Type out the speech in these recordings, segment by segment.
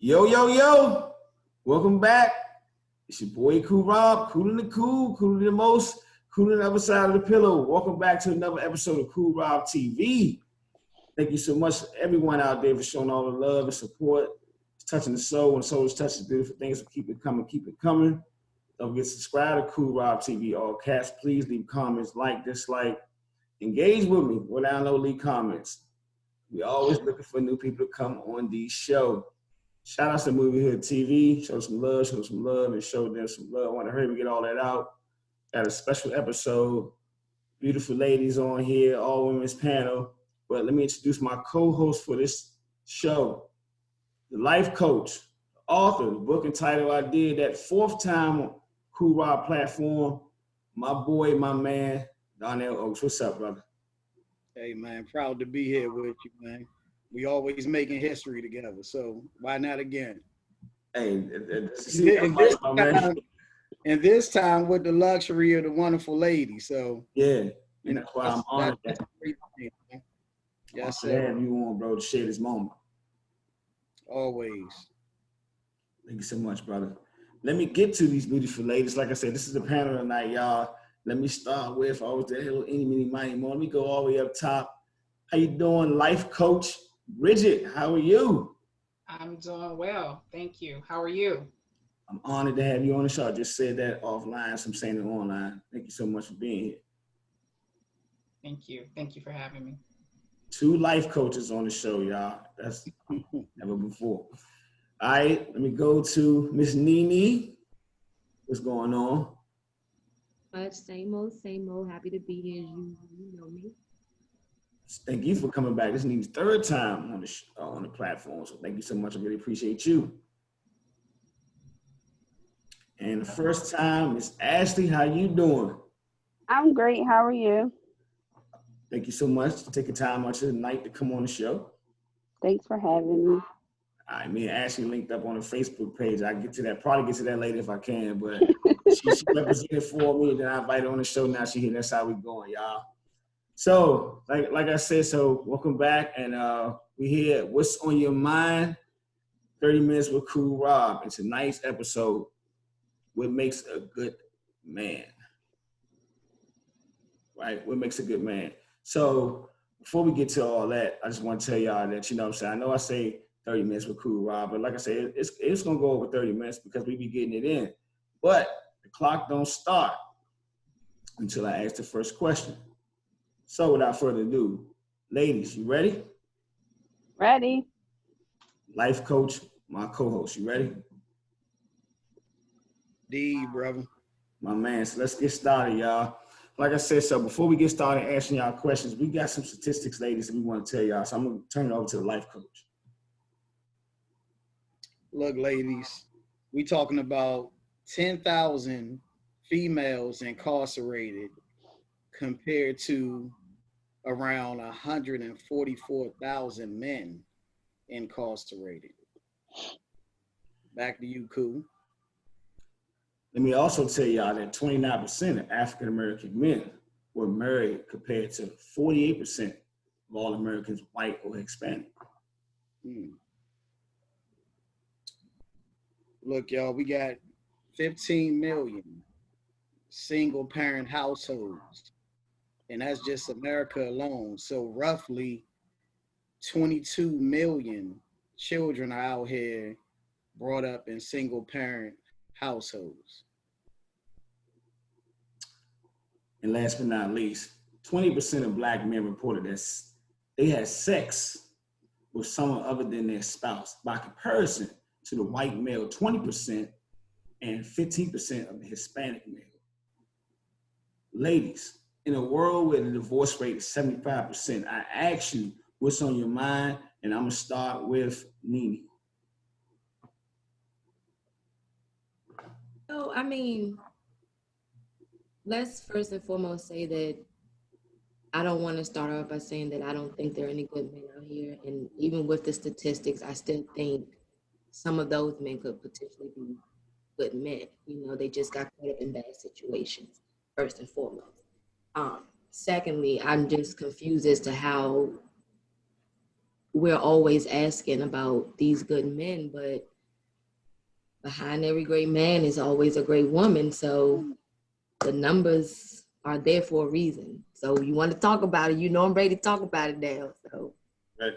Yo, yo, yo. Welcome back. It's your boy Cool Rob, cooler than cool, cooler than most, cooler than the other side of the pillow. Welcome back to another episode of Cool Rob TV. Thank you so much, everyone out there, for showing all the love and support. It's touching the soul, and the soul is touching beautiful things. So keep it coming, keep it coming. Don't forget to subscribe to Cool Rob TV, all caps. Please leave comments, like, dislike. Engage with me. Go down low, leave comments. We always looking for new people to come on the show. Shout out to Movie Hood TV. Show some love, and show them some love. I want to hurry and get all that out. Got a special episode. Beautiful ladies on here, all women's panel. But let me introduce my co-host for this show, the life coach, the author, the book and title I did that fourth time on Cool Rob platform. My boy, my man, Donnell Oaks. What's up, brother? Hey, man, proud to be here with you, man. We always making history together, so why not again? Hey, see, and this time with the luxury of the wonderful lady. So yeah, and that's why I'm honored. That's a great thing, man. Yes, sir. Have you on, bro, to share this moment. Always. Thank you so much, brother. Let me get to these beautiful ladies. Like I said, this is the panel tonight, y'all. Let me start with always that little eeny, meeny, miny, mo. Let me go all the way up top. How you doing, life coach Bridget? How are you? I'm doing well, thank you. How are you? I'm honored to have you on the show. I just said that offline, so I'm saying it online. Thank you so much for being here. Thank you. Thank you for having me. 2 life coaches on the show, y'all. That's never before. All right, let me go to Miss Nene. What's going on? Much, same old. Happy to be here. You know me. Thank you for coming back. This is Nene's 3rd time on the platform, so thank you so much. I really appreciate you. And the first time is Ashley. How you doing? I'm great. How are you? Thank you so much for taking time out of the night to come on the show. Thanks for having me. All right, me and Ashley linked up on the Facebook page. I get to that, probably get to that later if I can, but she represented for me. Then I invited her on the show. Now she here. That's how we going, y'all. So, like I said, so welcome back, and we here. What's on your mind? 30 minutes with Cool Rob. And tonight's episode, what makes a good man? Right? What makes a good man? So, before we get to all that, I just want to tell y'all that, you know what I'm saying, I know I say 30 minutes with Cool Rob, but like I said, it's going to go over 30 minutes because we be getting it in. But the clock don't start until I ask the first question. So without further ado, ladies, you ready? Ready. Life coach, my co-host, you ready? D, brother. My man, so let's get started, y'all. Like I said, so before we get started answering y'all questions, we got some statistics, ladies, that we want to tell y'all. So I'm going to turn it over to the life coach. Look, ladies, we talking about 10,000 females incarcerated compared to around 144,000 men incarcerated. Back to you, Cool. Let me also tell y'all that 29% of African-American men were married compared to 48% of all Americans, white or Hispanic. Look, y'all, we got 15 million single-parent households, and that's just America alone. So roughly 22 million children are out here brought up in single-parent households. And last but not least, 20% of Black men reported that they had sex with someone other than their spouse. By comparison to the white male, 20% and 15% of the Hispanic male. Ladies, in a world where the divorce rate is 75%, I ask you what's on your mind, and I'm gonna start with Nene. So, I mean, let's first and foremost say that I don't want to start off by saying that I don't think there are any good men out here. And even with the statistics, I still think some of those men could potentially be good men. You know, they just got caught up in bad situations, first and foremost. Secondly, I'm just confused as to how we're always asking about these good men, but behind every great man is always a great woman. So the numbers are there for a reason. So you want to talk about it, you know I'm ready to talk about it now. So Right.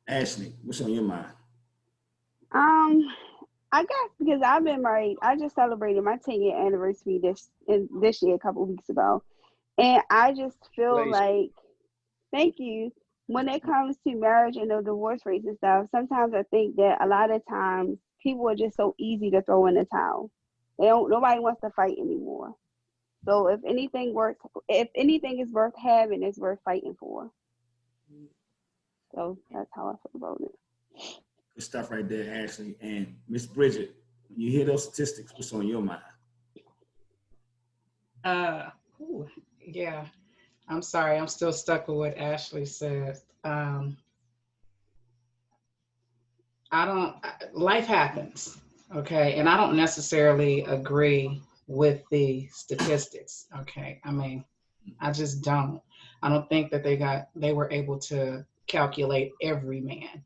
Ashley, what's on your mind? I guess because I've been married, I just celebrated my 10-year anniversary this year, a couple of weeks ago. And I just feel like, thank you. When it comes to marriage and the divorce rates and stuff, sometimes I think that a lot of times people are just so easy to throw in the towel. Nobody wants to fight anymore. So if anything is worth having, it's worth fighting for. So that's how I feel about it. Good stuff right there, Ashley. And Miss Bridget, when you hear those statistics, what's on your mind? Yeah, I'm sorry. I'm still stuck with what Ashley said. Life happens, okay? And I don't necessarily agree with the statistics, okay? I mean, I just don't. I don't think that they were able to calculate every man,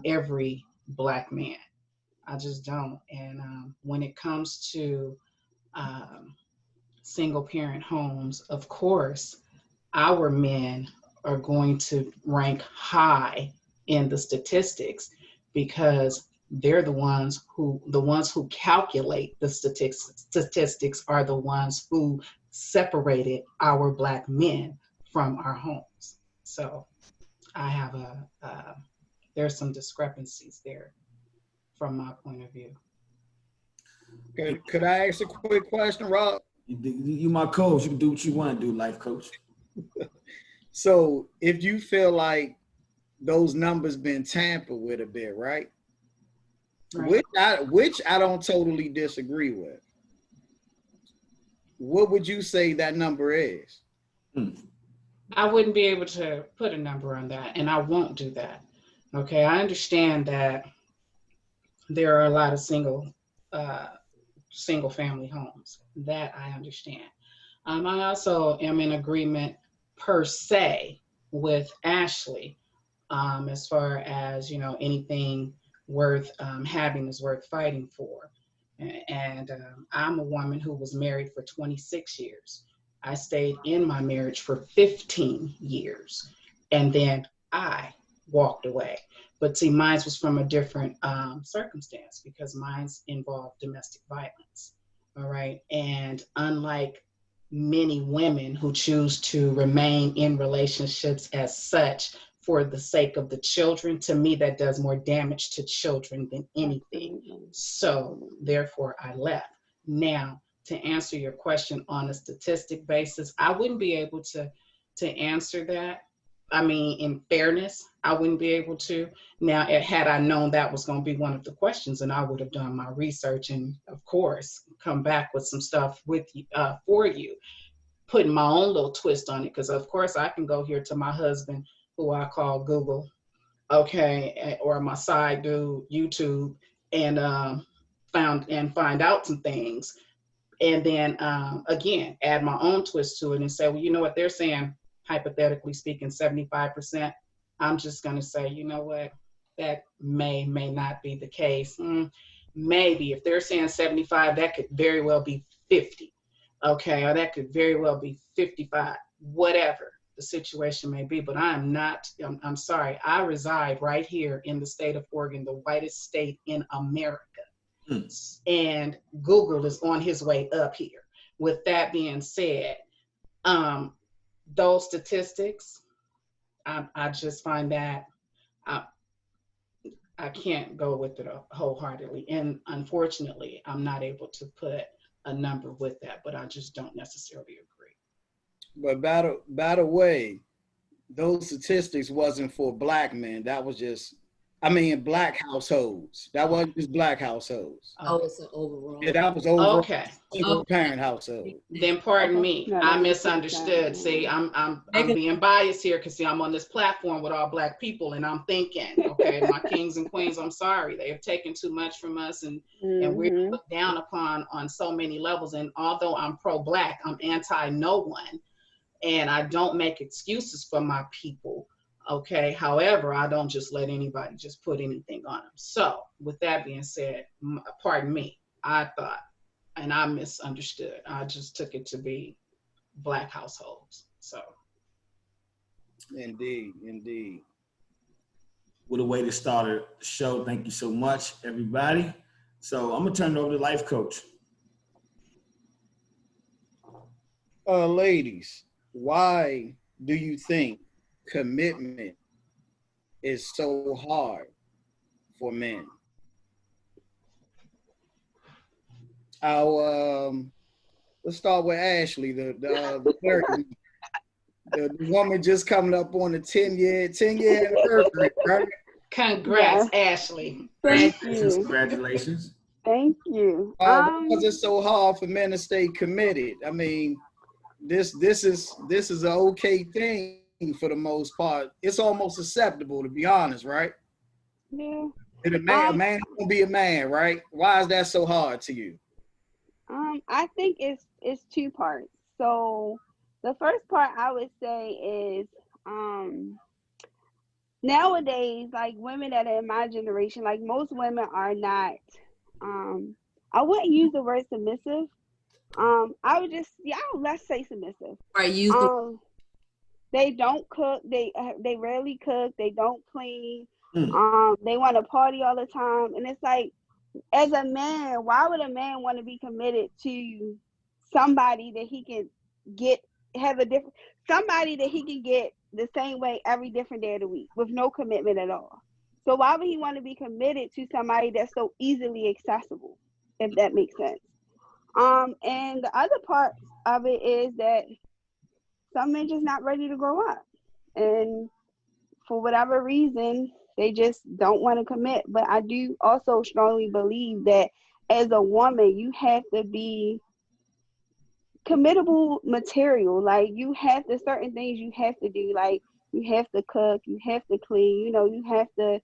every Black man. I just don't. And when it comes to single parent homes, of course, our men are going to rank high in the statistics because they're the ones who calculate the statistics are the ones who separated our Black men from our homes. So I have there's some discrepancies there from my point of view. Could I ask a quick question, Rob? You my coach. You can do what you want to do, life coach. So if you feel like those numbers been tampered with a bit, right? Right. Which I don't totally disagree with. What would you say that number is? I wouldn't be able to put a number on that, and I won't do that. Okay, I understand that there are a lot of single family homes. That I understand. I also am in agreement per se with Ashley as far as, you know, anything worth having is worth fighting for. And I'm a woman who was married for 26 years. I stayed in my marriage for 15 years, and then I walked away. But see, mine was from a different circumstance because mine's involved domestic violence. All right. And unlike many women who choose to remain in relationships as such for the sake of the children, to me, that does more damage to children than anything. So therefore, I left. Now, to answer your question on a statistic basis, I wouldn't be able to answer that. I mean, in fairness, I wouldn't be able to. Now, had I known that was going to be one of the questions, and I would have done my research and, of course, come back with some stuff with you, for you, putting my own little twist on it. Because, of course, I can go here to my husband, who I call Google, okay, or my side dude, YouTube, and find out some things. And then, again, add my own twist to it and say, well, you know what, they're saying, hypothetically speaking, 75%. I'm just going to say, you know what, that may not be the case. Maybe if they're saying 75, that could very well be 50. Okay, or that could very well be 55, whatever the situation may be. But I'm I'm sorry, I reside right here in the state of Oregon, the whitest state in America. And Google is on his way up here. With that being said, those statistics, I just find that I can't go with it wholeheartedly. And unfortunately, I'm not able to put a number with that, but I just don't necessarily agree. But by the way, those statistics wasn't for Black men. That was just, Black households. That wasn't just Black households. oh, it's an overall. Yeah, that was overall Okay. single parent household. Then pardon me, No, I that's misunderstood. See, I'm being biased here because see, I'm on this platform with all Black people, and I'm thinking, okay, my kings and queens, I'm sorry, they have taken too much from us, and we're looked down upon on so many levels. And although I'm pro-Black, I'm anti no one. and I don't make excuses for my people. Okay. However, I don't just let anybody just put anything on them. So, with that being said, pardon me, I thought, and I misunderstood. I just took it to be Black households. So, Indeed, indeed. What a way to start the show. Thank you so much, everybody. So I'm gonna turn it over to Life Coach. Ladies, why do you think commitment is so hard for men? Let's start with Ashley, the woman just coming up on the 10-year anniversary, right? congrats, Ashley. Thank Congratulations. you. Congratulations. Thank you. Why is it so hard for men to stay committed? I mean, this is an okay thing for the most part. It's almost acceptable, to be honest, right? Yeah. A man gonna be a man, right? Why is that so hard to you? I think it's two parts. So the first part I would say is nowadays, like women that are in my generation, like most women are not I wouldn't use the word submissive. I would just let's say submissive. Right, use the They don't cook. They rarely cook. They don't clean. Mm. They want to party all the time, and it's like, as a man, why would a man want to be committed to somebody that he can get somebody that he can get the same way every different day of the week with no commitment at all? So why would he want to be committed to somebody that's so easily accessible, if that makes sense? And the other part of it is that some men just not ready to grow up, and for whatever reason, they just don't want to commit. But I do also strongly believe that as a woman, you have to be committable material. Like you have to, certain things you have to do. Like you have to cook, you have to clean, you have to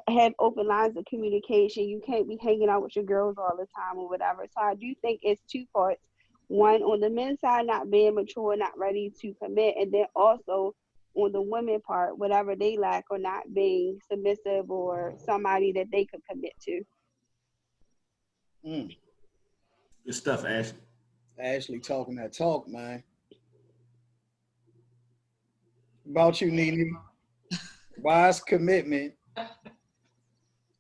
have open lines of communication. You can't be hanging out with your girls all the time or whatever. So I do think it's two parts. One, on the men's side, not being mature, not ready to commit, and then also on the women part, whatever they lack or not being submissive or somebody that they could commit to. Mm. Good stuff, Ashley. Ashley talking that talk, man. About you, Nene. Why is commitment,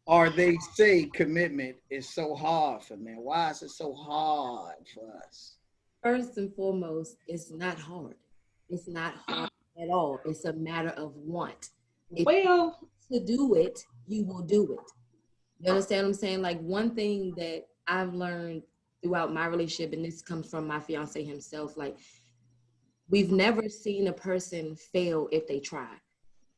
or they say commitment is so hard for men? Why is it so hard for us? First and foremost, it's not hard. It's not hard at all. It's a matter of want. If Well, you to do it, you will do it. You understand what I'm saying? Like one thing that I've learned throughout my relationship, and this comes from my fiance himself, like we've never seen a person fail if they try.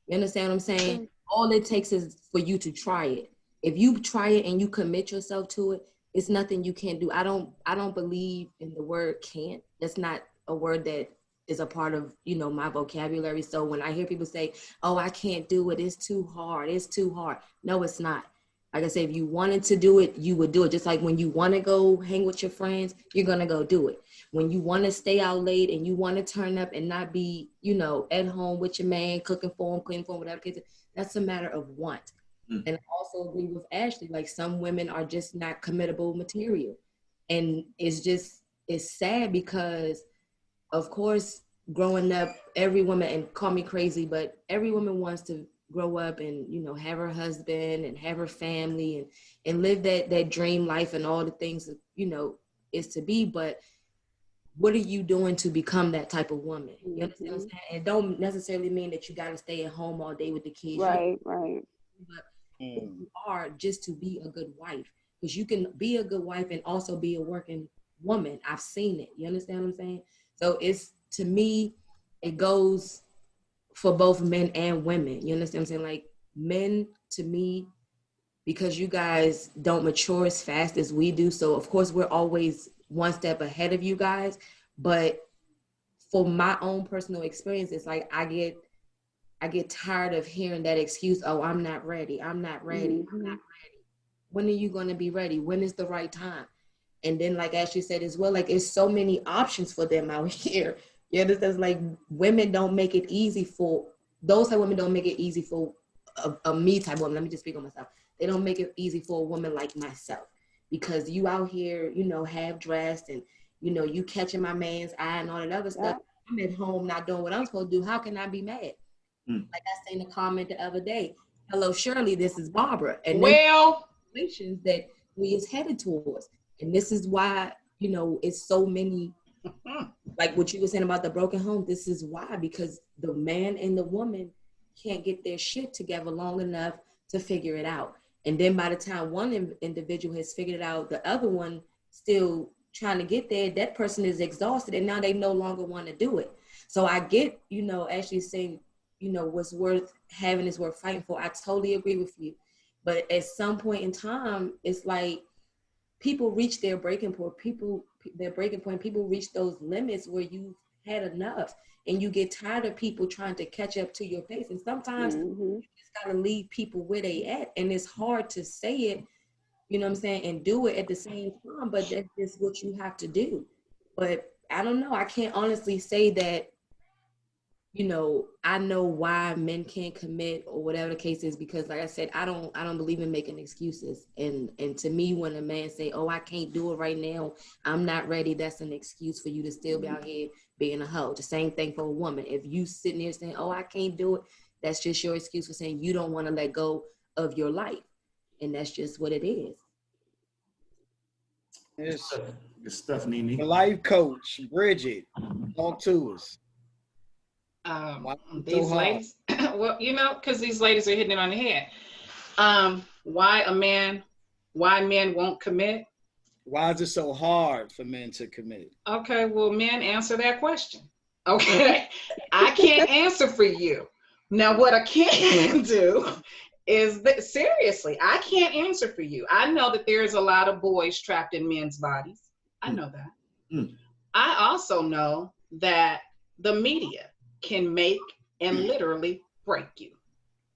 You understand what I'm saying? All it takes is for you to try it. If you try it and you commit yourself to it, it's nothing you can't do. I don't believe in the word can't. That's not a word that is a part of, my vocabulary. So when I hear people say, oh, I can't do it, it's too hard, it's too hard. No, it's not. Like I said, if you wanted to do it, you would do it. Just like when you want to go hang with your friends, you're going to go do it. When you want to stay out late and you want to turn up and not be, at home with your man, cooking for him, cleaning for him, whatever, that's a matter of want. And I also agree with Ashley, like some women are just not committable material. And it's sad because, of course, growing up, every woman, and call me crazy, but every woman wants to grow up and, have her husband and have her family and live that dream life and all the things that, is to be. But what are you doing to become that type of woman? You understand what I'm saying? And it don't necessarily mean that you got to stay at home all day with the kids. Right. But you are just to be a good wife, because you can be a good wife and also be a working woman. I've seen it. You understand what I'm saying? So to me, it goes for both men and women. You understand what I'm saying? Like men, to me, because you guys don't mature as fast as we do. So of course we're always one step ahead of you guys. But for my own personal experience, it's like I get tired of hearing that excuse, oh, I'm not ready. I'm not ready. I'm not ready. When are you going to be ready? When is the right time? And then like Ashley said as well, like it's so many options for them out here. You understand? Like women don't make it easy for those type of women. Don't make it easy for a me type woman. Let me just speak on myself. They don't make it easy for a woman like myself because you out here, you know, half dressed and you know you catching my man's eye and all that other stuff. I'm at home not doing what I'm supposed to do. How can I be mad? Like I seen a comment the other day. Hello, Shirley. This is Barbara. And well, situations that we is headed towards, and this is why you know it's so many. Like what you were saying about the broken home. This is why, because the man and the woman can't get their shit together long enough to figure it out. And then by the time one individual has figured it out, the other one still trying to get there, that person is exhausted and now they no longer want to do it. So I get, you know, actually saying, you know, what's worth having is worth fighting for. I totally agree with you. But at some point in time, it's like people reach their breaking point. People reach those limits where you've had enough and you get tired of people trying to catch up to your pace. And sometimes you just gotta leave people where they at. And it's hard to say it, you know what I'm saying, and do it at the same time, but that's just what you have to do. But I don't know, I can't honestly say that, you know, I know why men can't commit or whatever the case is, because like I said, I don't believe in making excuses. And to me, when a man say, oh, I can't do it right now, I'm not ready, that's an excuse for you to still be out here being a hoe. The same thing for a woman. If you sitting there saying, oh, I can't do it, that's just your excuse for saying you don't want to let go of your life. And that's just what it is. Yes. Good stuff, Nene. The life coach, Bridget, talk to us. These ladies, well, you know, because these ladies are hitting it on the head. Why men won't commit? Why is it so hard for men to commit? Okay, well, men, answer that question. Okay, I can't answer for you. Now, what I can do is that, seriously, I can't answer for you. I know that there's a lot of boys trapped in men's bodies. I know that. I also know that the media can make and literally break you.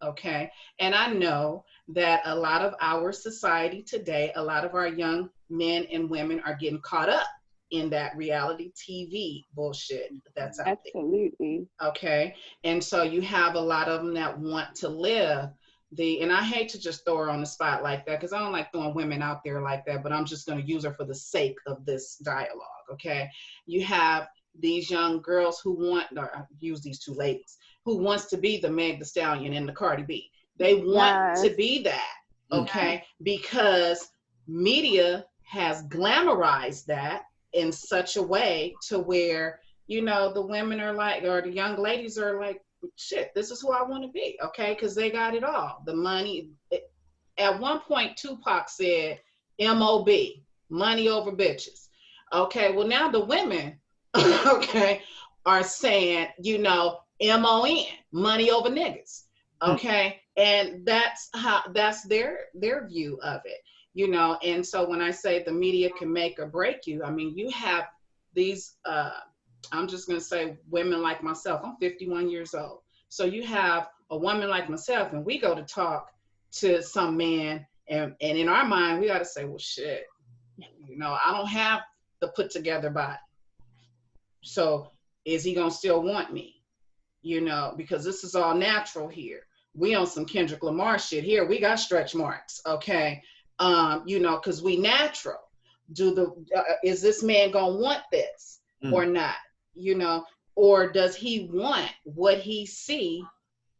Okay. And I know that a lot of our society today, a lot of our young men and women are getting caught up in that reality TV bullshit that's out Absolutely. there. Okay. And so you have a lot of them that want to live and I hate to just throw her on the spot like that, because I don't like throwing women out there like that, but I'm just going to use her for the sake of this dialogue. Okay. You have these young girls who want, or I use these two ladies, who wants to be the Meg Thee Stallion and the Cardi B. They want to be that, okay? Because media has glamorized that in such a way to where, you know, the women are like, or the young ladies are like, shit, this is who I want to be, okay? Because they got it all. The money. At one point, Tupac said, MOB, money over bitches. Okay, well, now the women, okay, are saying, you know, MON, money over niggas. Okay. And that's their view of it, you know. And so when I say the media can make or break you, I mean, you have these, I'm just going to say women like myself. I'm 51 years old. So you have a woman like myself, and we go to talk to some man, and in our mind, we got to say, well, shit, you know, I don't have the put together body. So is he going to still want me? You know, because this is all natural here. We on some Kendrick Lamar shit here. We got stretch marks, okay? You know, because we natural. Is this man gonna want this or not? You know, or does he want what he see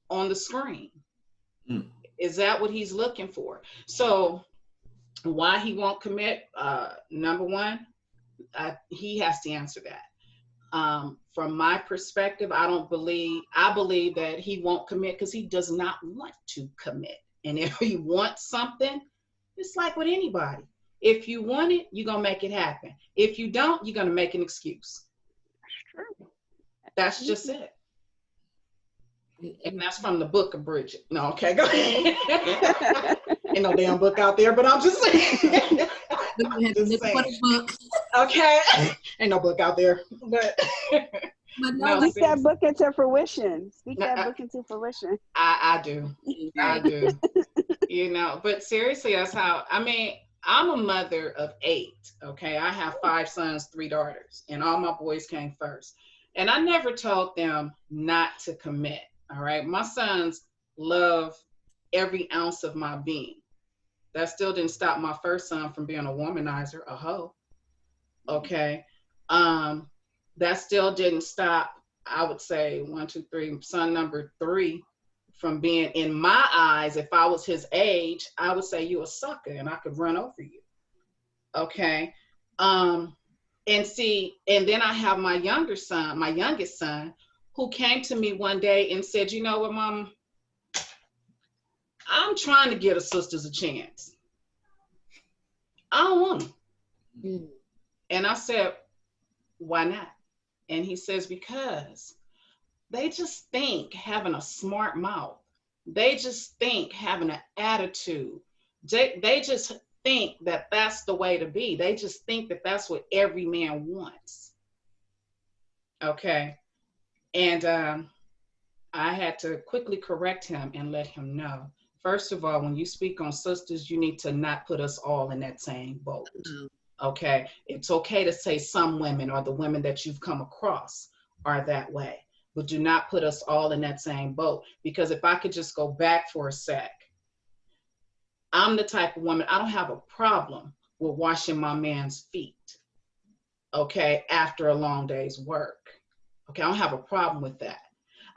on the screen? Is that what he's looking for? So why he won't commit? Number one, he has to answer that. From my perspective, I believe that he won't commit because he does not want to commit. And if he wants something, it's like with anybody. If you want it, you're going to make it happen. If you don't, you're going to make an excuse. That's just it. And that's from the book of Bridget. No, okay, go ahead. Ain't no damn book out there, but I'm just saying. Okay, ain't no book out there, but no, speak that book into fruition. Speak that book into fruition. I do. You know, but seriously, that's how. I mean, I'm a mother of 8. Okay, I have 5 sons, 3 daughters, and all my boys came first. And I never told them not to commit. All right. My sons love every ounce of my being. That still didn't stop my first son from being a womanizer, a hoe. Okay. That still didn't stop, I would say, 1, 2, 3, son number 3 from being, in my eyes, if I was his age, I would say you a sucker and I could run over you. Okay. And see, and then I have my youngest son, who came to me one day and said, you know what, Mom, I'm trying to give the sisters a chance. I don't want them. Mm. And I said, why not? And he says, because they just think having a smart mouth, they just think having an attitude, they just think that that's the way to be. They just think that that's what every man wants. Okay. And I had to quickly correct him and let him know, first of all, when you speak on sisters, you need to not put us all in that same boat. Okay. It's okay to say some women or the women that you've come across are that way, but do not put us all in that same boat. Because if I could just go back for a sec, I'm the type of woman, I don't have a problem with washing my man's feet, okay, after a long day's work. Okay, I don't have a problem with that.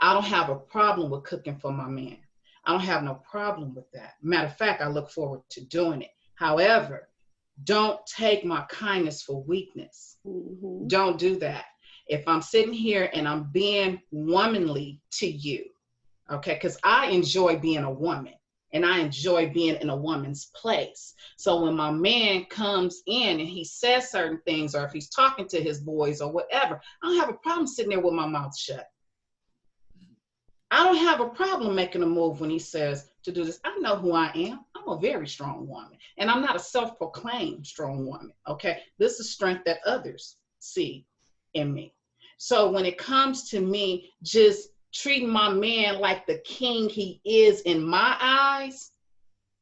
I don't have a problem with cooking for my man. I don't have no problem with that. Matter of fact, I look forward to doing it. However, don't take my kindness for weakness. Mm-hmm. Don't do that. If I'm sitting here and I'm being womanly to you, okay, because I enjoy being a woman and I enjoy being in a woman's place. So when my man comes in and he says certain things, or if he's talking to his boys or whatever, I don't have a problem sitting there with my mouth shut. I don't have a problem making a move when he says to do this. I know who I am. I'm a very strong woman, and I'm not a self-proclaimed strong woman, okay? This is strength that others see in me. So when it comes to me just treating my man like the king he is in my eyes,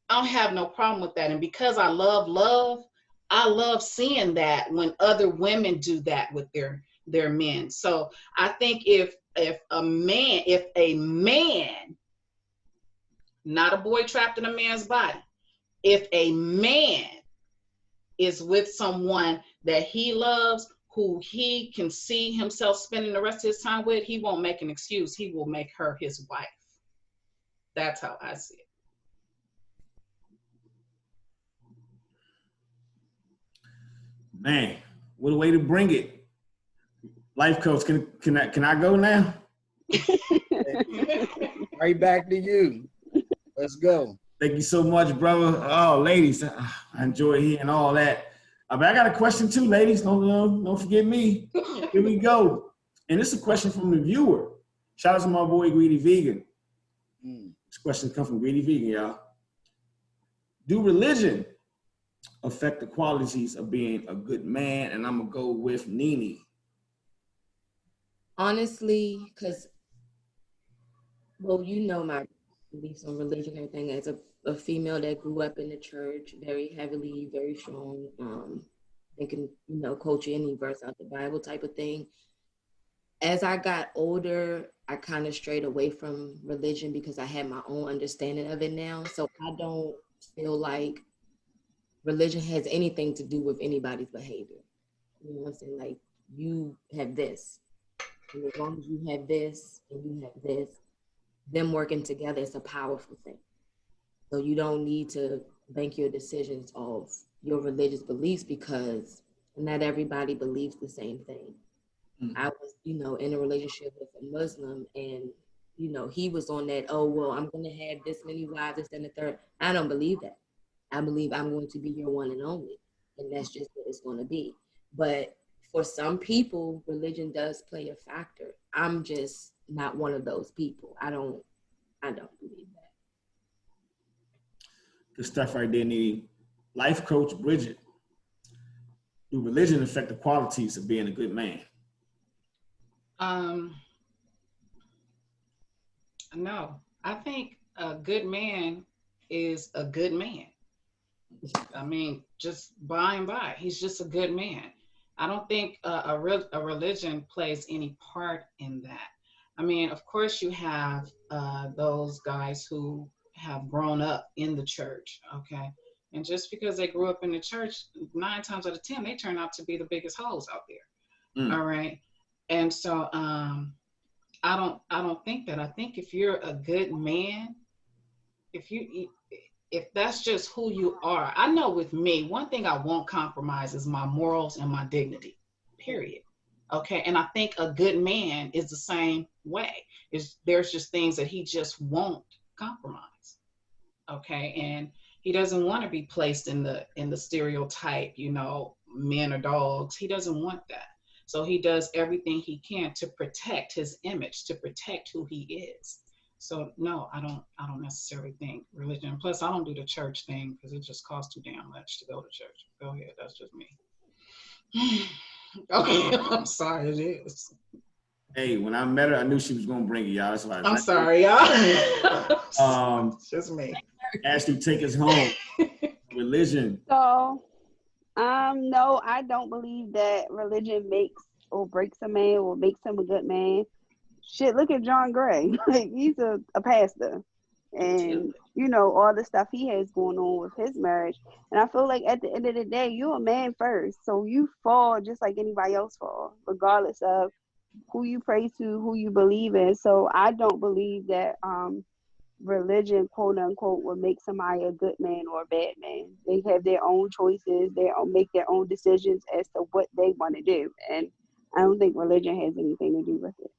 I don't have no problem with that. And because I love, I love seeing that when other women do that with their men. So I think if a man, not a boy trapped in a man's body, if a man is with someone that he loves, who he can see himself spending the rest of his time with, he won't make an excuse. He will make her his wife. That's how I see it. Man, what a way to bring it. Life coach, can I go now? Right back to you. Let's go. Thank you so much, brother. Oh, ladies, I enjoy hearing all that. But I got a question too, ladies. Don't forget me. Here we go. And this is a question from the viewer. Shout out to my boy, Greedy Vegan. This question comes from Greedy Vegan, y'all. Do religion affect the qualities of being a good man? And I'm going to go with Nene. Honestly, because, well, you know my beliefs on religion and everything. As a female that grew up in the church, very heavily, very strong, thinking, quote you any verse out the Bible type of thing. As I got older, I kind of strayed away from religion because I had my own understanding of it now. So I don't feel like religion has anything to do with anybody's behavior. You know what I'm saying? Like, you have this. And as long as you have this and you have this, them working together is a powerful thing. So you don't need to bank your decisions off your religious beliefs because not everybody believes the same thing. Mm-hmm. I was, in a relationship with a Muslim and, he was on that, oh, well, I'm going to have this many wives, this and the third. I don't believe that. I believe I'm going to be your one and only. And that's just what it's going to be. But for some people, religion does play a factor. I'm just not one of those people. I don't believe that. Good stuff right there, Nene. Life coach Bridget. Do religion affect the qualities of being a good man? No. I think a good man is a good man. I mean, just by and by, he's just a good man. I don't think a religion plays any part in that. I mean, of course, you have those guys who have grown up in the church, okay? And just because they grew up in the church, 9 times out of 10, they turn out to be the biggest hoes out there. Mm. All right. And so I don't think that. I think if you're a good man, if that's just who you are, I know with me, one thing I won't compromise is my morals and my dignity, period. Okay. And I think a good man is the same way. There's just things that he just won't compromise. Okay. And he doesn't want to be placed in the stereotype, you know, men are dogs. He doesn't want that. So he does everything he can to protect his image, to protect who he is. So no, I don't necessarily think religion. Plus, I don't do the church thing because it just costs too damn much to go to church. Go ahead, that's just me. Okay, I'm sorry, it is. Hey, when I met her, I knew she was gonna bring it, y'all. That's why I'm sorry, y'all. It's just me. Ashley, take us home. Religion. So, no, I don't believe that religion makes or breaks a man or makes him a good man. Shit, look at John Gray. Like, he's a pastor. And, you know, all the stuff he has going on with his marriage. And I feel like at the end of the day, you're a man first. So you fall just like anybody else fall, regardless of who you pray to, who you believe in. So I don't believe that religion, quote unquote, will make somebody a good man or a bad man. They have their own choices. They make their own decisions as to what they want to do. And I don't think religion has anything to do with it.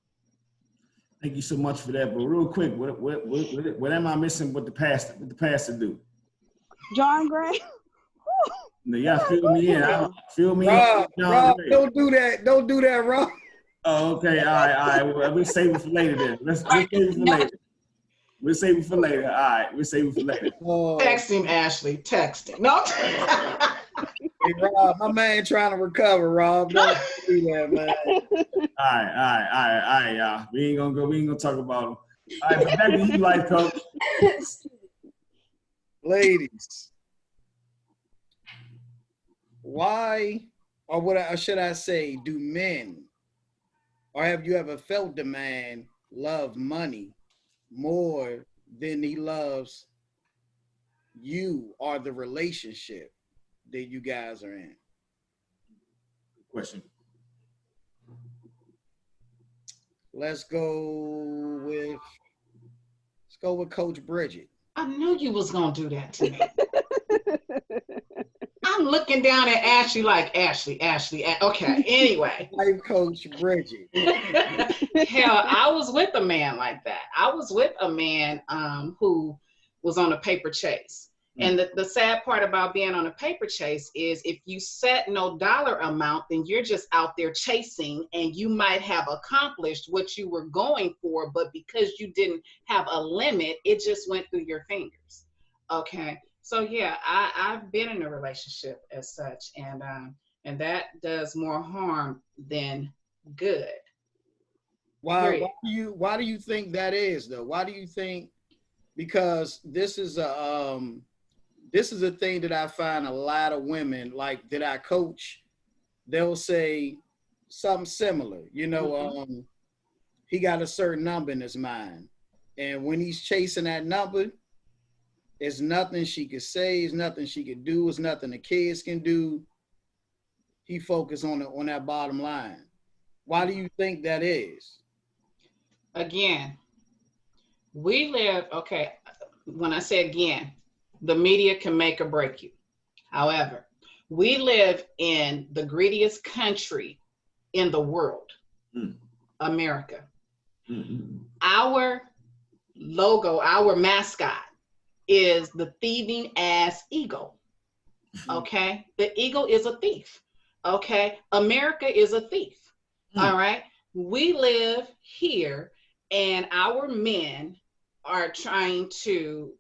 Thank you so much for that. But real quick, what am I missing? What the pastor do? John Gray. No, y'all fill me in. Fill me Rob, in. Rob, don't do that. Don't do that, Rob. Oh, okay. All right. Well, we'll save it for later then. Let's save it for later. We'll save it for later. All right. We'll save it for later. Text him, Ashley. Text him. No. Hey, Rob, my man trying to recover, Rob. Don't do that, man. All right, y'all. We ain't gonna talk about him. All right, but back to you, life coach. Ladies, why, or should I say, do men, or have you ever felt the man love money more than he loves you or the relationship that you guys are in? Question. Let's go with Coach Bridget. I knew you was gonna do that to me. I'm looking down at Ashley like Ashley. Okay, anyway. Life Coach Bridget. Hell, I was with a man like that. I was with a man who was on a paper chase. And the sad part about being on a paper chase is if you set no dollar amount, then you're just out there chasing and you might have accomplished what you were going for, but because you didn't have a limit, it just went through your fingers. Okay. So yeah, I've been in a relationship as such, and that does more harm than good. Why do you think that is though? Why do you think? Because this is a thing that I find a lot of women like that I coach, they'll say something similar. You know, he got a certain number in his mind, and when he's chasing that number, there's nothing she could say, there's nothing she could do, there's nothing the kids can do. He focused on that bottom line. Why do you think that is? Again, we live, okay, when I say again, the media can make or break you. However, we live in the greediest country in the world, America. Mm-hmm. Our logo, our mascot is the thieving ass eagle. Okay? The eagle is a thief. Okay? America is a thief. All right? We live here and our men are trying to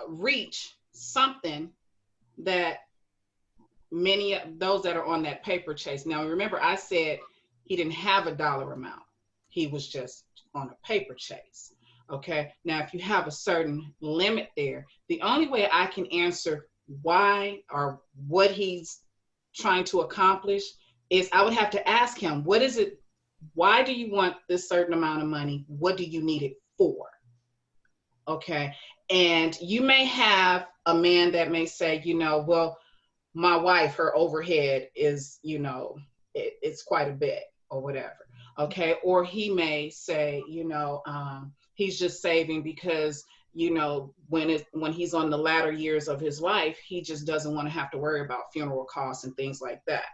reach something that many of those that are on that paper chase. Now, remember, I said he didn't have a dollar amount. He was just on a paper chase. Okay. Now, if you have a certain limit there, the only way I can answer why or what he's trying to accomplish is I would have to ask him, what is it? Why do you want this certain amount of money? What do you need it for? Okay. And you may have a man that may say, well, my wife, her overhead is, it's quite a bit or whatever. Okay. Or he may say, he's just saving because, when he's on the latter years of his life, he just doesn't want to have to worry about funeral costs and things like that.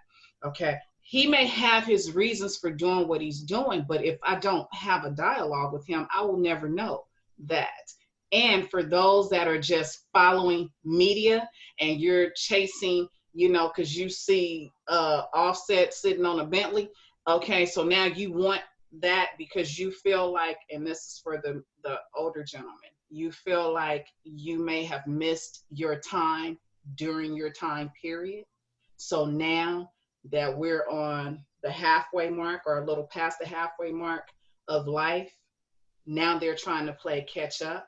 Okay. He may have his reasons for doing what he's doing, but if I don't have a dialogue with him, I will never know that. And for those that are just following media and you're chasing, because you see Offset sitting on a Bentley, okay, so now you want that because you feel like, and this is for the older gentleman, you feel like you may have missed your time during your time period. So now that we're on the halfway mark or a little past the halfway mark of life, now they're trying to play catch up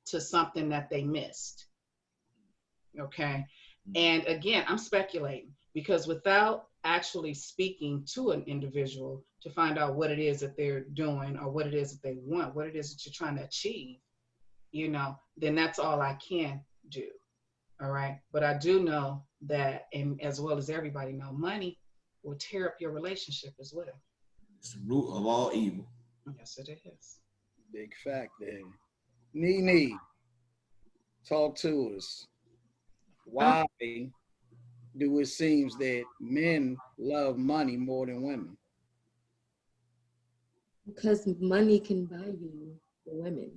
to something that they missed. Okay. And again, I'm speculating because without actually speaking to an individual to find out what it is that they're doing or what it is that they want, what it is that you're trying to achieve, then that's all I can do. All right. But I do know that, and as well as everybody know, money will tear up your relationship as well. It's the root of all evil. Yes, it is. Big fact there. Nene, talk to us. Why do it seems that men love money more than women? Because money can buy you the women.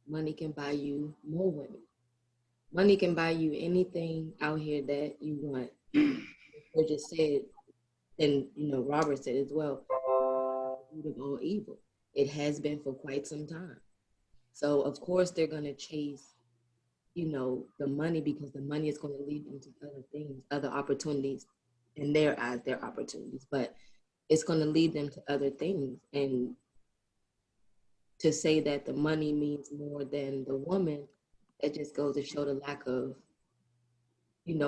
Money can buy you more women. Money can buy you anything out here that you want. Or just said, and Robert said as well, root of all evil. It has been for quite some time. So of course they're gonna chase, the money because the money is going to lead them to other things, other opportunities. In their eyes, they're opportunities, but it's going to lead them to other things. And to say that the money means more than the woman, it just goes to show the lack of,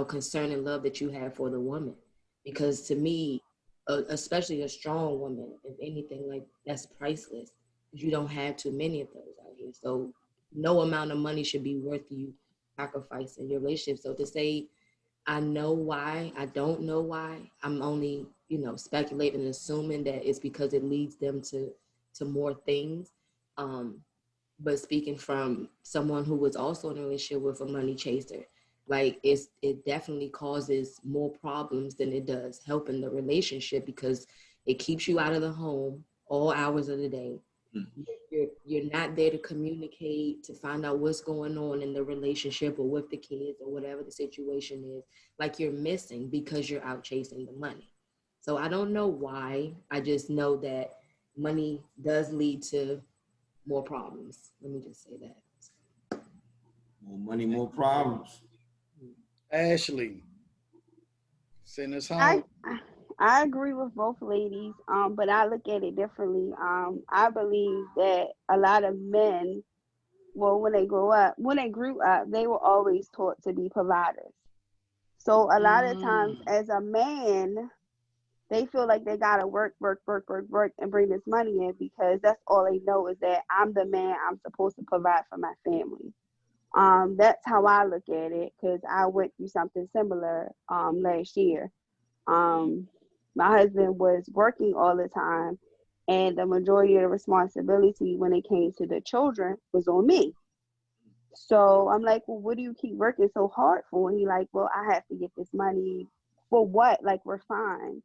concern and love that you have for the woman. Because to me, especially a strong woman, if anything, like that's priceless. You don't have too many of those out here. So no amount of money should be worth you sacrificing your relationship. So to say, I know why, I don't know why, I'm only, speculating and assuming that it's because it leads them to more things. But speaking from someone who was also in a relationship with a money chaser, like it definitely causes more problems than it does helping the relationship because it keeps you out of the home all hours of the day. You're not there to communicate, to find out what's going on in the relationship or with the kids or whatever the situation is. Like you're missing because you're out chasing the money. So I don't know why. I just know that money does lead to more problems. Let me just say that. More money, more problems. Ashley, send us home. I agree with both ladies, but I look at it differently. I believe that a lot of men, well, when they grew up, they were always taught to be providers. So a lot of times as a man, they feel like they gotta work, and bring this money in because that's all they know is that I'm the man, I'm supposed to provide for my family. That's how I look at it because I went through something similar last year. My husband was working all the time, and the majority of the responsibility when it came to the children was on me. So I'm like, well, what do you keep working so hard for? And he like, well, I have to get this money for what? Like, we're fine.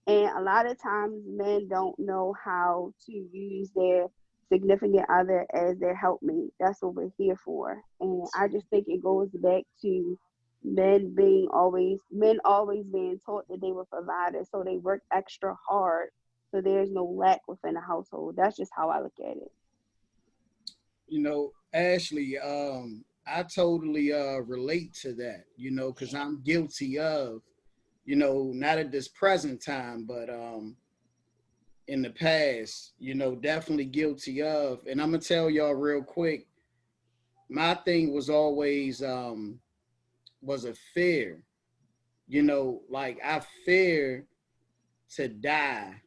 And a lot of times men don't know how to use their significant other as their helpmate. That's what we're here for. And I just think it goes back to men always being taught that they were providers, so they work extra hard, so there's no lack within the household. That's just how I look at it. Ashley, I totally relate to that, because I'm guilty of, not at this present time, but in the past, definitely guilty of. And I'm gonna tell y'all real quick, my thing was always was a fear, like I fear to die,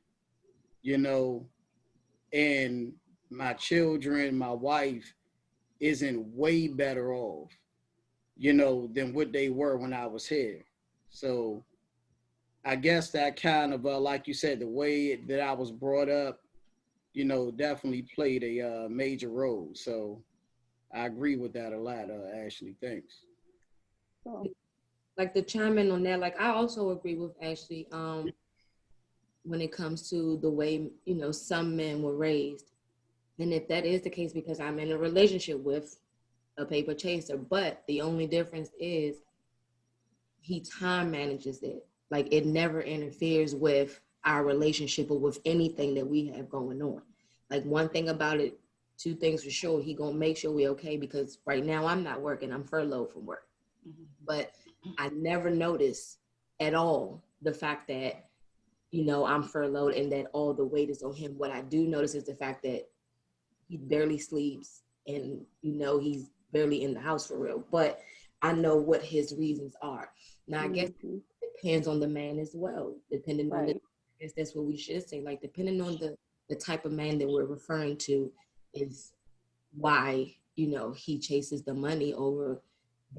you know, and my children, my wife isn't way better off, you know, than what they were when I was here. So I guess that kind of, like you said, the way that I was brought up, you know, definitely played a major role. So I agree with that a lot, Ashley. Thanks. So, Like to chime in on that, like I also agree with Ashley when it comes to the way, you know, some men were raised. And if that is the case, because I'm in a relationship with a paper chaser, but the only difference is he time manages it. Like it never interferes with our relationship or with anything that we have going on. Like one thing about it, two things for sure, he gonna make sure we okay, because right now I'm not working, I'm furloughed from work. But I never noticed at all the fact that, you know, I'm furloughed and that all the weight is on him. What I do notice is the fact that he barely sleeps and, you know, he's barely in the house for real. But I know what his reasons are. Now, I guess it depends on the man as well, depending on the, I guess that's what we should say, like depending on the type of man that we're referring to is why, you know, he chases the money over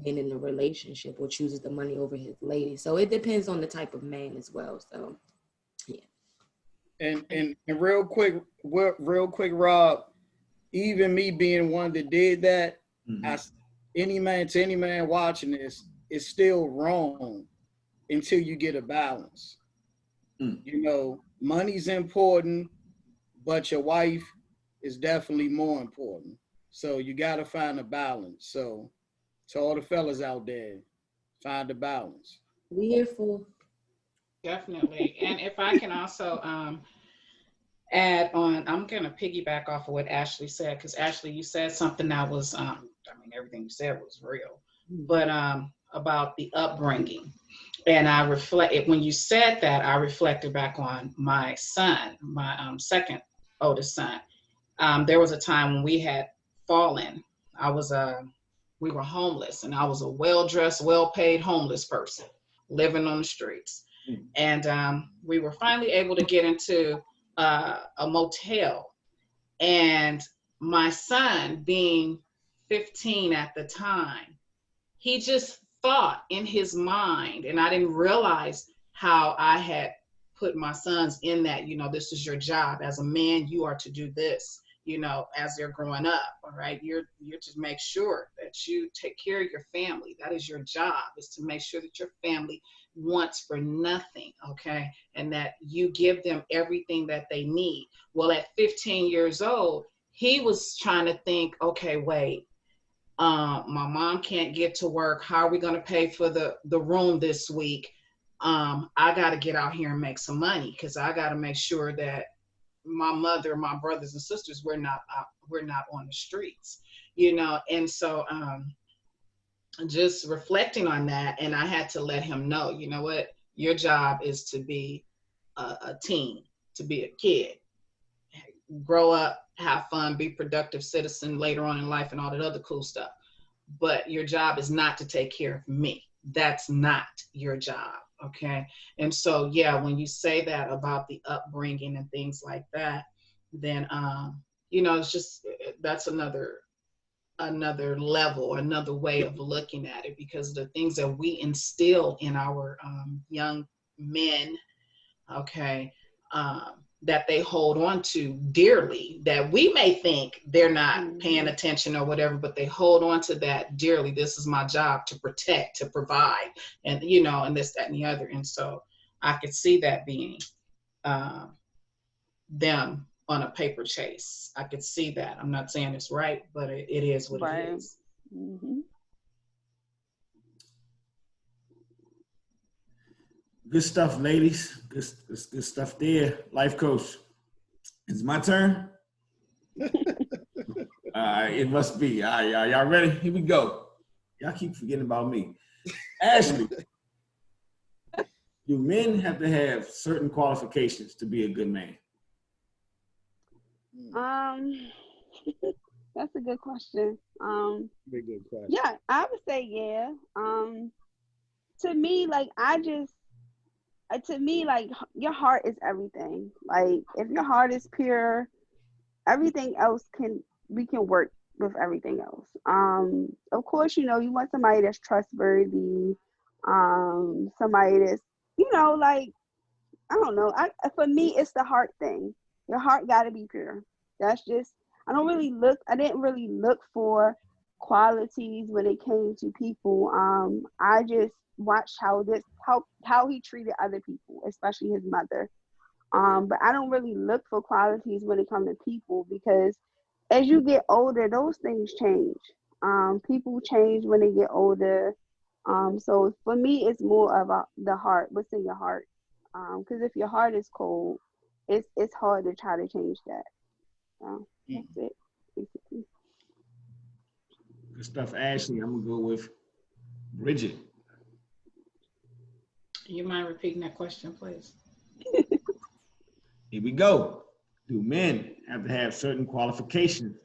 being in a relationship or chooses the money over his lady. So it depends on the type of man as well. So yeah. And real quick, Rob, even me being one that did that, any man watching this is still wrong until you get a balance. You know, money's important, but your wife is definitely more important. So you got to find a balance. So to all the fellas out there, find a balance. We here for Definitely. And if I can also add on, I'm going to piggyback off of what Ashley said, because Ashley, you said something that was, I mean, everything you said was real, but about the upbringing. And I reflect, when you said that, I reflected back on my son, my second oldest son. There was a time when we had fallen. We were homeless, and I was a well-dressed, well-paid homeless person living on the streets. And we were finally able to get into a motel. And my son, being 15 at the time, he just thought in his mind, and I didn't realize how I had put my sons in that, you know, this is your job. As a man, you are to do this, you know, as they're growing up, all right? You're to make sure that you take care of your family. That is your job, is to make sure that your family wants for nothing, okay? And that you give them everything that they need. Well, at 15 years old, he was trying to think, okay, wait, my mom can't get to work. How are we going to pay for the room this week? I got to get out here and make some money, because I got to make sure that my mother, my brothers and sisters, we're not on the streets, you know. And so just reflecting on that, and I had to let him know, you know what, your job is to be a teen, to be a kid, grow up, have fun, be productive citizen later on in life, and all that other cool stuff. But your job is not to take care of me. That's not your job, okay? And so, yeah, when you say that about the upbringing and things like that, then, you know, it's just, that's another level, another way of looking at it, because the things that we instill in our young men, okay, that they hold on to dearly, that we may think they're not paying attention or whatever, but they hold on to that dearly. This is my job, to protect, to provide, and, you know, and this, that, and the other. And so I could see that being them on a paper chase. I could see that. I'm not saying it's right, but it is what it is. Good stuff, ladies. Good stuff there. Life coach. It's my turn. It must be. All right, y'all ready? Here we go. Y'all keep forgetting about me. Ashley, do men have to have certain qualifications to be a good man? That's a good question. Very good question. Yeah, I would say yeah. To me, like, to me, like your heart is everything. Like if your heart is pure, everything else we can work with everything else. Of course, you know, you want somebody that's trustworthy, somebody that's, you know, like I don't know. For me, it's the heart thing. Your heart got to be pure. That's just. I didn't really look for qualities when it came to people. I just watched how he treated other people, especially his mother. But I don't really look for qualities when it comes to people because as you get older, those things change. People change when they get older. So for me, it's more about the heart. What's in your heart? Because if your heart is cold, it's hard to try to change that. So that's it, basically. Good stuff, Ashley. I'm gonna go with Bridget. You mind repeating that question, please? Here we go. Do men have to have certain qualifications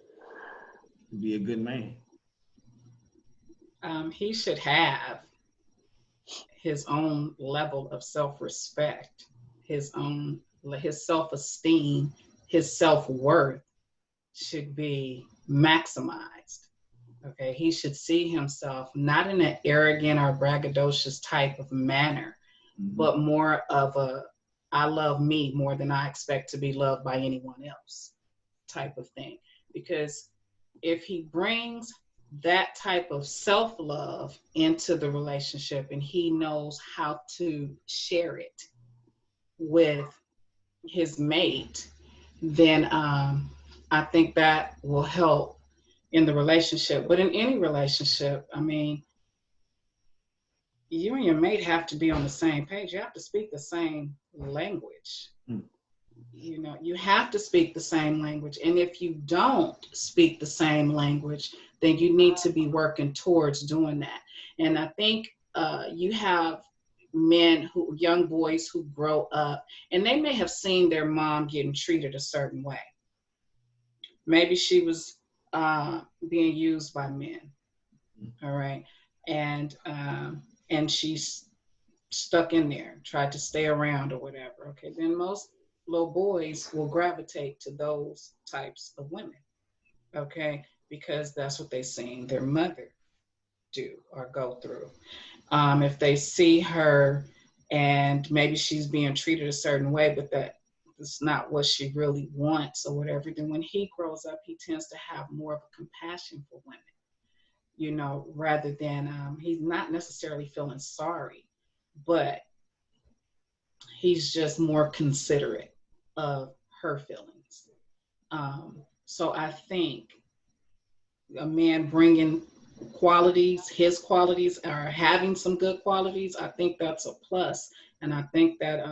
to be a good man? He should have his own level of self-respect, his self-esteem, his self-worth should be maximized. Okay, he should see himself not in an arrogant or braggadocious type of manner, but more of a I love me more than I expect to be loved by anyone else type of thing. Because if he brings that type of self-love into the relationship and he knows how to share it with his mate, then I think that will help in the relationship. But in any relationship, I mean, you and your mate have to be on the same page. You have to speak the same language. You know, you have to speak the same language. And if you don't speak the same language, then you need to be working towards doing that. And I think you have young boys who grow up and they may have seen their mom getting treated a certain way. Maybe she was being used by men. All right. And she's stuck in there, tried to stay around or whatever. Okay. Then most little boys will gravitate to those types of women. Okay. Because that's what they've seen their mother do or go through. If they see her and maybe she's being treated a certain way, but that it's not what she really wants or whatever, then when he grows up, he tends to have more of a compassion for women, you know, rather than he's not necessarily feeling sorry, but he's just more considerate of her feelings. So I think a man bringing qualities, his qualities, or having some good qualities, I think that's a plus. And I think that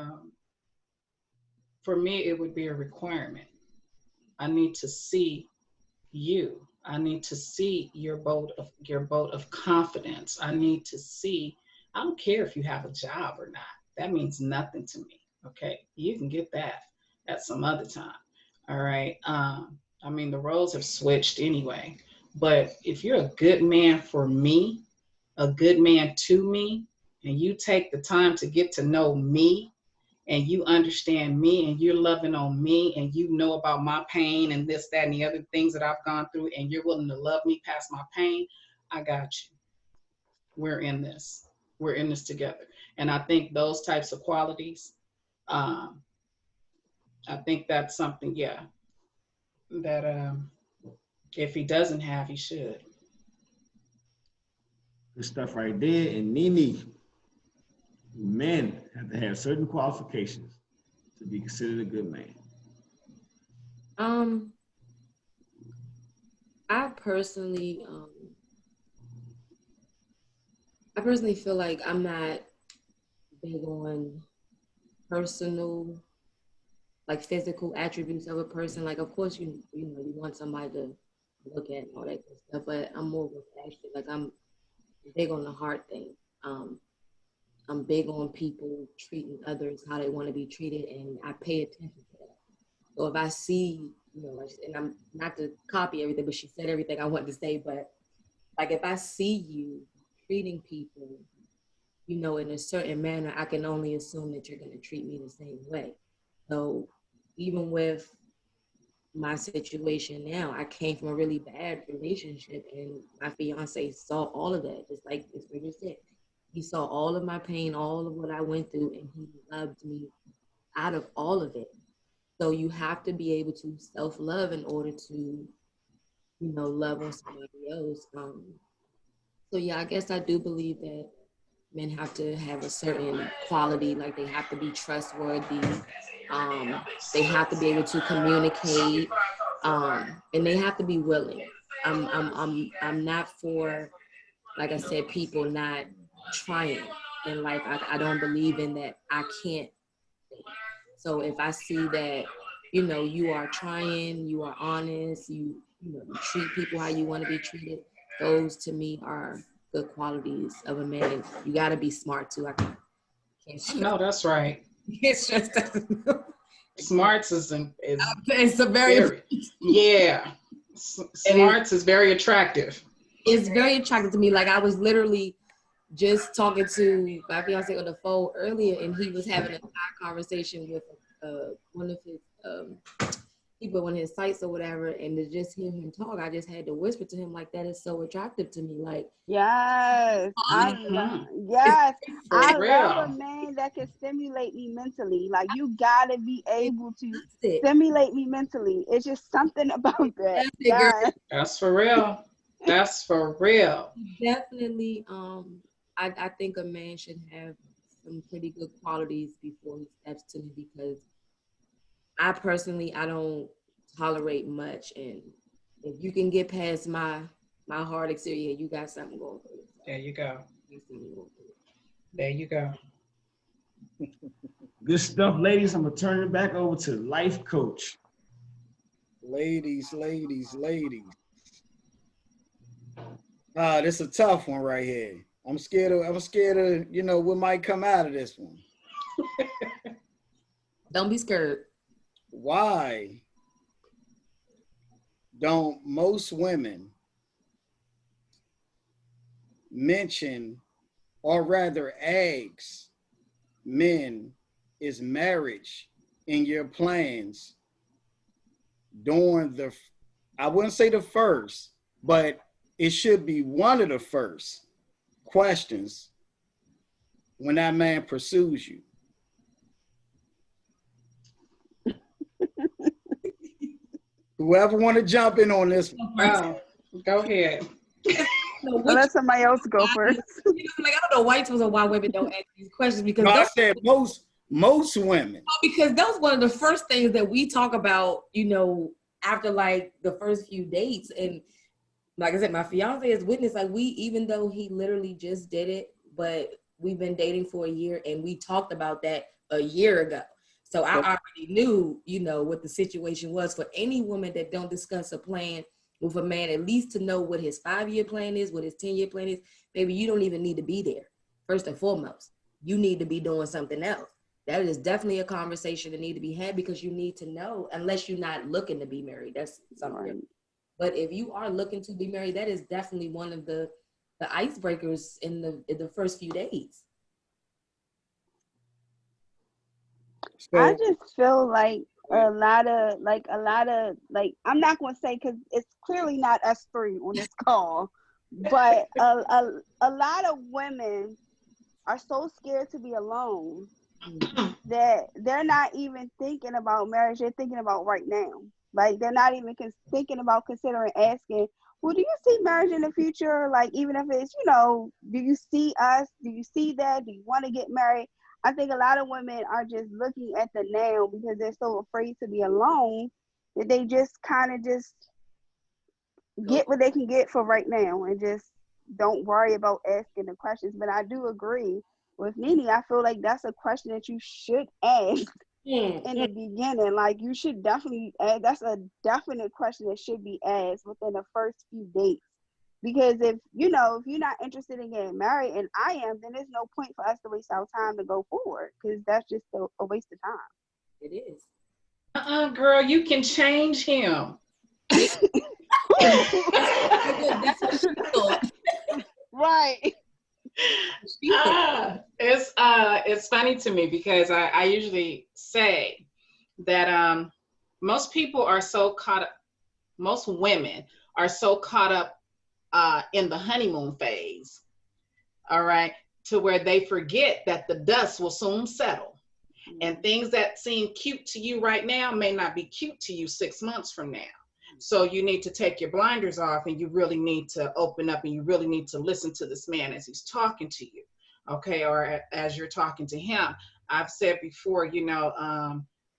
for me, it would be a requirement. I need to see you. I need to see your boat of confidence. I need to see, I don't care if you have a job or not. That means nothing to me. Okay. You can get that at some other time. All right. I mean, the roles have switched anyway. But if you're a good man for me, a good man to me, and you take the time to get to know me, and you understand me, and you're loving on me, and you know about my pain and this, that, and the other things that I've gone through, and you're willing to love me past my pain, I got you. We're in this. We're in this together. And I think those types of qualities, I think that's something, yeah, that if he doesn't have, he should. Good stuff right there. And Nene, men have to have certain qualifications to be considered a good man. I personally feel like I'm not big on personal, like physical attributes of a person. Like, of course, you know, you want somebody to look at and all that good stuff, but I'm more with actually, like, I'm big on the heart thing. I'm big on people treating others how they want to be treated, and I pay attention to that. So if I see, you know, and I'm not to copy everything, but she said everything I wanted to say, but like if I see you treating people you know, in a certain manner, I can only assume that you're going to treat me the same way. So even with my situation now, I came from a really bad relationship, and my fiance saw all of that, just like this Bridget said. He saw all of my pain, all of what I went through, and he loved me out of all of it. So you have to be able to self-love in order to, you know, love on somebody else. So yeah, I guess I do believe that men have to have a certain quality, like they have to be trustworthy. They have to be able to communicate, and they have to be willing. I'm not for, like I said, people not trying in life. I don't believe in that. I can't. So if I see that, you know, you are trying, you are honest, you know, you treat people how you want to be treated, those to me are good qualities of a man. You got to be smart too. I can't stress, No, that's right. can't stress that enough. Smarts is It's a very, yeah. Smarts is very attractive. it's very attractive to me. Like I was literally just talking to my fiance on the phone earlier, and he was having a side conversation with one of his people on his sites or whatever, and to just hear him talk, I just had to whisper to him, like, that is so attractive to me. Like, Yes, I For love real. a man that can stimulate me mentally. Like you gotta be able to that's it. stimulate me mentally. It's just something about that. That's it, girl. Yes. That's for real. That's for real. Definitely, I think a man should have some pretty good qualities before he steps to me, because I personally, I don't tolerate much, and if you can get past my hard exterior, you got something going for you. There you go. You got something going for you. There you go. Good stuff, ladies. I'm gonna turn it back over to life coach. Ladies. This is a tough one right here. I'm scared of, you know, what might come out of this one. Don't be scared. Why don't most women mention, or rather ask men, is marriage in your plans during the, I wouldn't say the first, but it should be one of the first questions when that man pursues you? Whoever want to jump in on this one. Oh, go ahead. I'll let somebody else go first. Like, I don't know why you know why women don't ask these questions, because No, I those, said most women. because that was one of the first things that we talk about, you know, after like the first few dates. And like I said, my fiance is witness. Like, we, even though he literally just did it, but we've been dating for a year, and we talked about that a year ago. So I already knew, you know, what the situation was. For any woman that don't discuss a plan with a man, at least to know what his 5-year plan is, what his 10-year plan is, maybe you don't even need to be there. First and foremost, you need to be doing something else. That is definitely a conversation that need to be had, because you need to know, unless you're not looking to be married, that's something. Right. But if you are looking to be married, that is definitely one of the icebreakers in the first few days. So, I just feel like a lot of I'm not gonna say, because it's clearly not us three on this call, but a lot of women are so scared to be alone that they're not even thinking about marriage. They're thinking about right now. Like, they're not even thinking about considering asking, well, do you see marriage in the future? Like, even if it's, you know, do you see us? Do you see that? Do you want to get married? I think a lot of women are just looking at the now because they're so afraid to be alone that they just kind of just get what they can get for right now and just don't worry about asking the questions. But I do agree with Nene. I feel like that's a question that you should ask in the beginning. Like, you should definitely ask. That's a definite question that should be asked within the first few dates. Because if you're not interested in getting married, and I am, then there's no point for us to waste our time to go forward, because that's just a waste of time. It is. Girl, you can change him. That's what she thought. Right. It's funny to me because I usually say that most people are so caught up, most women are so caught up in the honeymoon phase, all right, to where they forget that the dust will soon settle. And things that seem cute to you right now may not be cute to you 6 months from now. So you need to take your blinders off and you really need to open up and you really need to listen to this man as he's talking to you, okay, or as you're talking to him. I've said before, you know,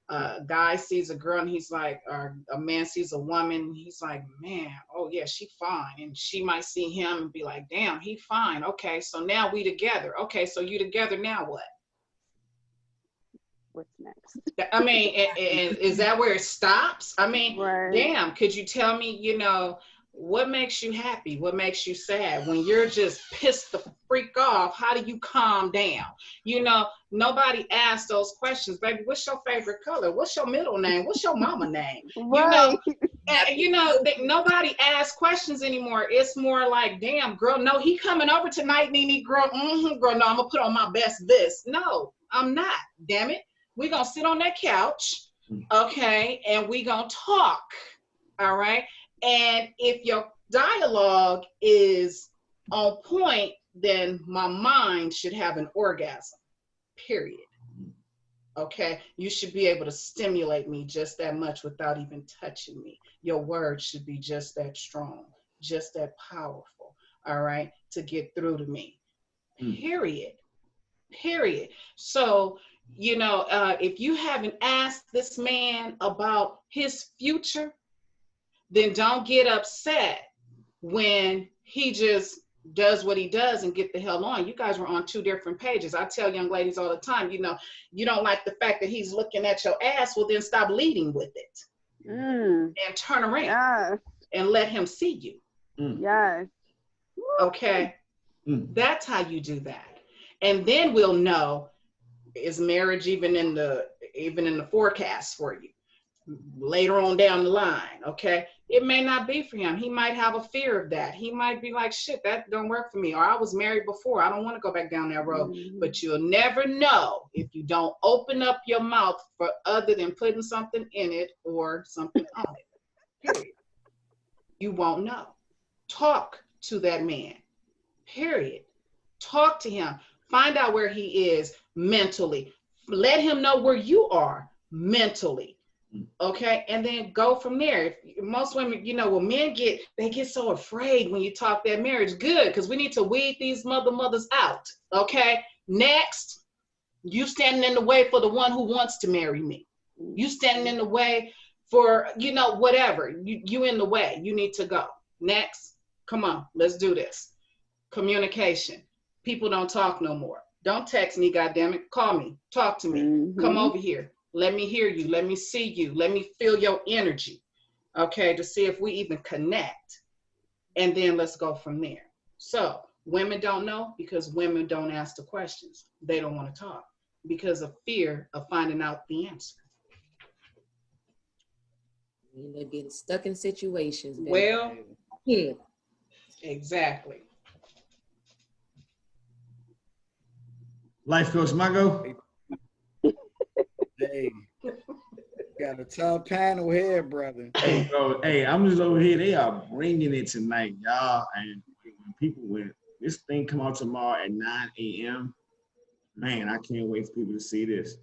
a guy sees a girl and he's like, or a man sees a woman and he's like, man, oh yeah, she fine. And she might see him and be like, damn, he fine. Okay, so now we together. Okay, so you together, now what? What's next? I mean, and is that where it stops? I mean, Right. damn, could you tell me, you know, what makes you happy? What makes you sad? When you're just pissed the freak off, how do you calm down? You know, nobody asks those questions, baby. What's your favorite color? What's your middle name? What's your mama name? Right. You know, nobody asks questions anymore. It's more like, damn, girl, no, he coming over tonight, Nene, girl, girl, no, I'm gonna put on my best this. No, I'm not, damn it. We're gonna sit on that couch, okay, and we gonna talk, all right? And if your dialogue is on point, then my mind should have an orgasm, period. Okay, you should be able to stimulate me just that much without even touching me. Your words should be just that strong, just that powerful, all right, to get through to me, period. So, you know, if you haven't asked this man about his future, then don't get upset when he just does what he does and get the hell on. You guys were on 2 different pages. I tell young ladies all the time, you know, you don't like the fact that he's looking at your ass, well then stop leading with it and turn around Yes. and let him see you. Yes. Okay, that's how you do that. And then we'll know, is marriage even in the forecast for you later on down the line? Okay, it may not be for him. He might have a fear of that. He might be like, shit, that don't work for me, or I was married before, I don't want to go back down that road. But you'll never know if you don't open up your mouth for other than putting something in it or something on it, period. You won't know. Talk to that man, period. Talk to him. Find out where he is mentally. Let him know where you are mentally. Okay, and then go from there. Most women, you know, when men get so afraid when you talk that marriage. Good, because we need to weed these mothers out. Okay, next, you standing in the way for the one who wants to marry me. You standing in the way for, you know, whatever. You in the way. You need to go. Next, come on, let's do this. Communication. People don't talk no more. Don't text me, goddammit. Call me. Talk to me. Come over here. Let me hear you. Let me see you. Let me feel your energy, okay, to see if we even connect. And then let's go from there. So women don't know because women don't ask the questions. They don't want to talk because of fear of finding out the answer. They're getting stuck in situations. Well, yeah, exactly. Life Coach Mago. Hey, got a tough panel here, brother. Hey, bro. Hey, I'm just over here. They are bringing it tonight, y'all. And when this thing come out tomorrow at 9 a.m., man, I can't wait for people to see this.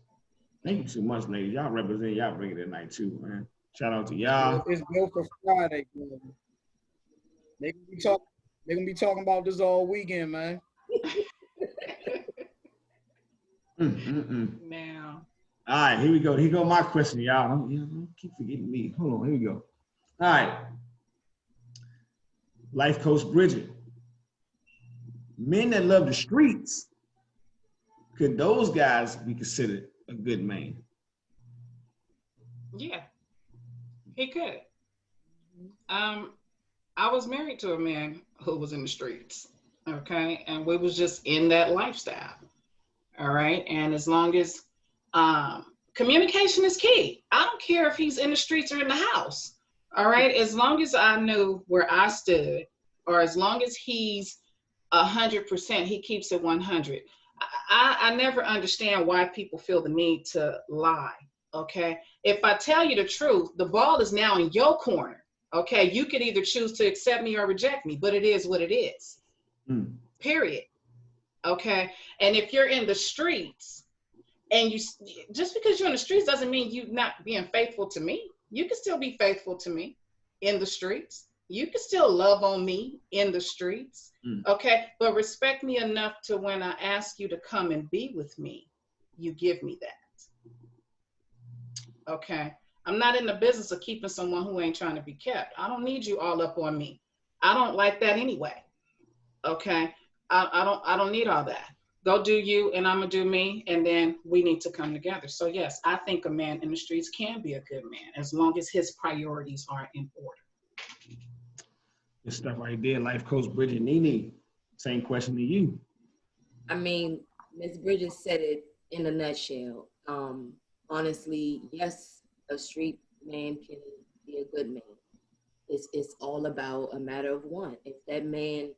Thank you so much, ladies. Y'all represent. Y'all bring it tonight too, man. Shout out to y'all. It's built for Friday, brother. They gonna be talking about this all weekend, man. Now. All right, here we go. Here go my question, y'all. Don't keep forgetting me. Hold on, here we go. All right. Life Coach Bridget. Men that love the streets, could those guys be considered a good man? Yeah, he could. I was married to a man who was in the streets, okay? And we was just in that lifestyle, all right? And as long as communication is key. I don't care if he's in the streets or in the house, all right? As long as I knew where I stood, or as long as he's 100%. He keeps it 100. I never understand why people feel the need to lie. Okay. If I tell you the truth, the ball is now in your corner. Okay. You could either choose to accept me or reject me, but it is what it is. Period. Okay. And if you're in the streets and just because you're in the streets doesn't mean you not being faithful to me. You can still be faithful to me in the streets. You can still love on me in the streets. Okay. But respect me enough to when I ask you to come and be with me, you give me that. Okay. I'm not in the business of keeping someone who ain't trying to be kept. I don't need you all up on me. I don't like that anyway. Okay. I don't need all that. Go do you and I'm gonna do me, and then we need to come together. So yes, I think a man in the streets can be a good man as long as his priorities are in order. Good stuff right there. Life coach Bridget Nene. Same question to you. I mean, Ms. Bridget said it in a nutshell. Honestly, yes, a street man can be a good man. It's all about a matter of want. If that man,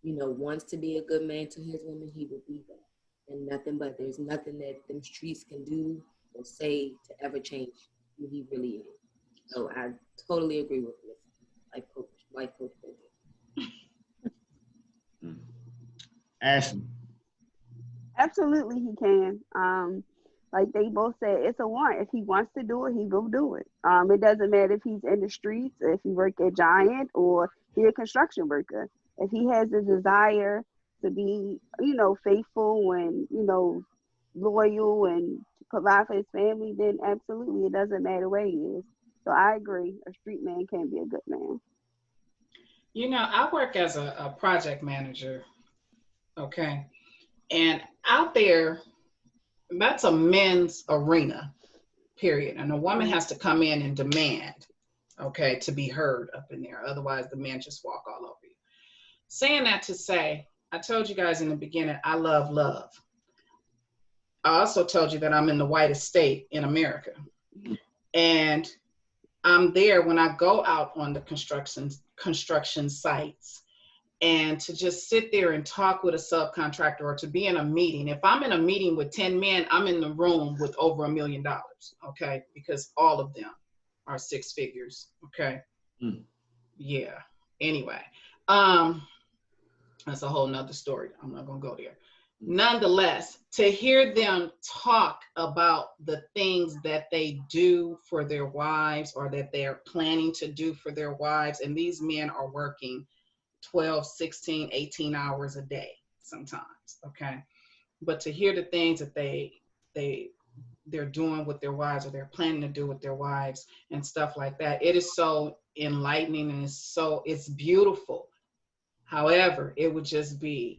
wants to be a good man to his woman, he will be that. And nothing but. There's nothing that them streets can do or say to ever change who he really is. So I totally agree with this. Life coach Bridget. Ashley. Absolutely, he can. Like they both said, it's a want. If he wants to do it, he will do it. It doesn't matter if he's in the streets, if he work at Giant, or he a construction worker. If he has a desire to be, faithful and, loyal and to provide for his family, then absolutely, it doesn't matter where he is. So I agree. A street man can be a good man. I work as a project manager. Okay. And out there, that's a men's arena, period. And a woman has to come in and demand, okay, to be heard up in there. Otherwise, the men just walk all over you. Saying that to say, I told you guys in the beginning, I love love. I also told you that I'm in the whitest state in America. And I'm there when I go out on the construction sites, and to just sit there and talk with a subcontractor or to be in a meeting. If I'm in a meeting with 10 men, I'm in the room with over $1 million, okay? Because all of them are six figures, okay? Yeah, anyway. That's a whole nother story. I'm not gonna go there. Nonetheless, to hear them talk about the things that they do for their wives or that they're planning to do for their wives, and these men are working 12, 16, 18 hours a day sometimes, okay? But to hear the things that they're doing with their wives or they're planning to do with their wives and stuff like that, it is so enlightening and it's beautiful. However, it would be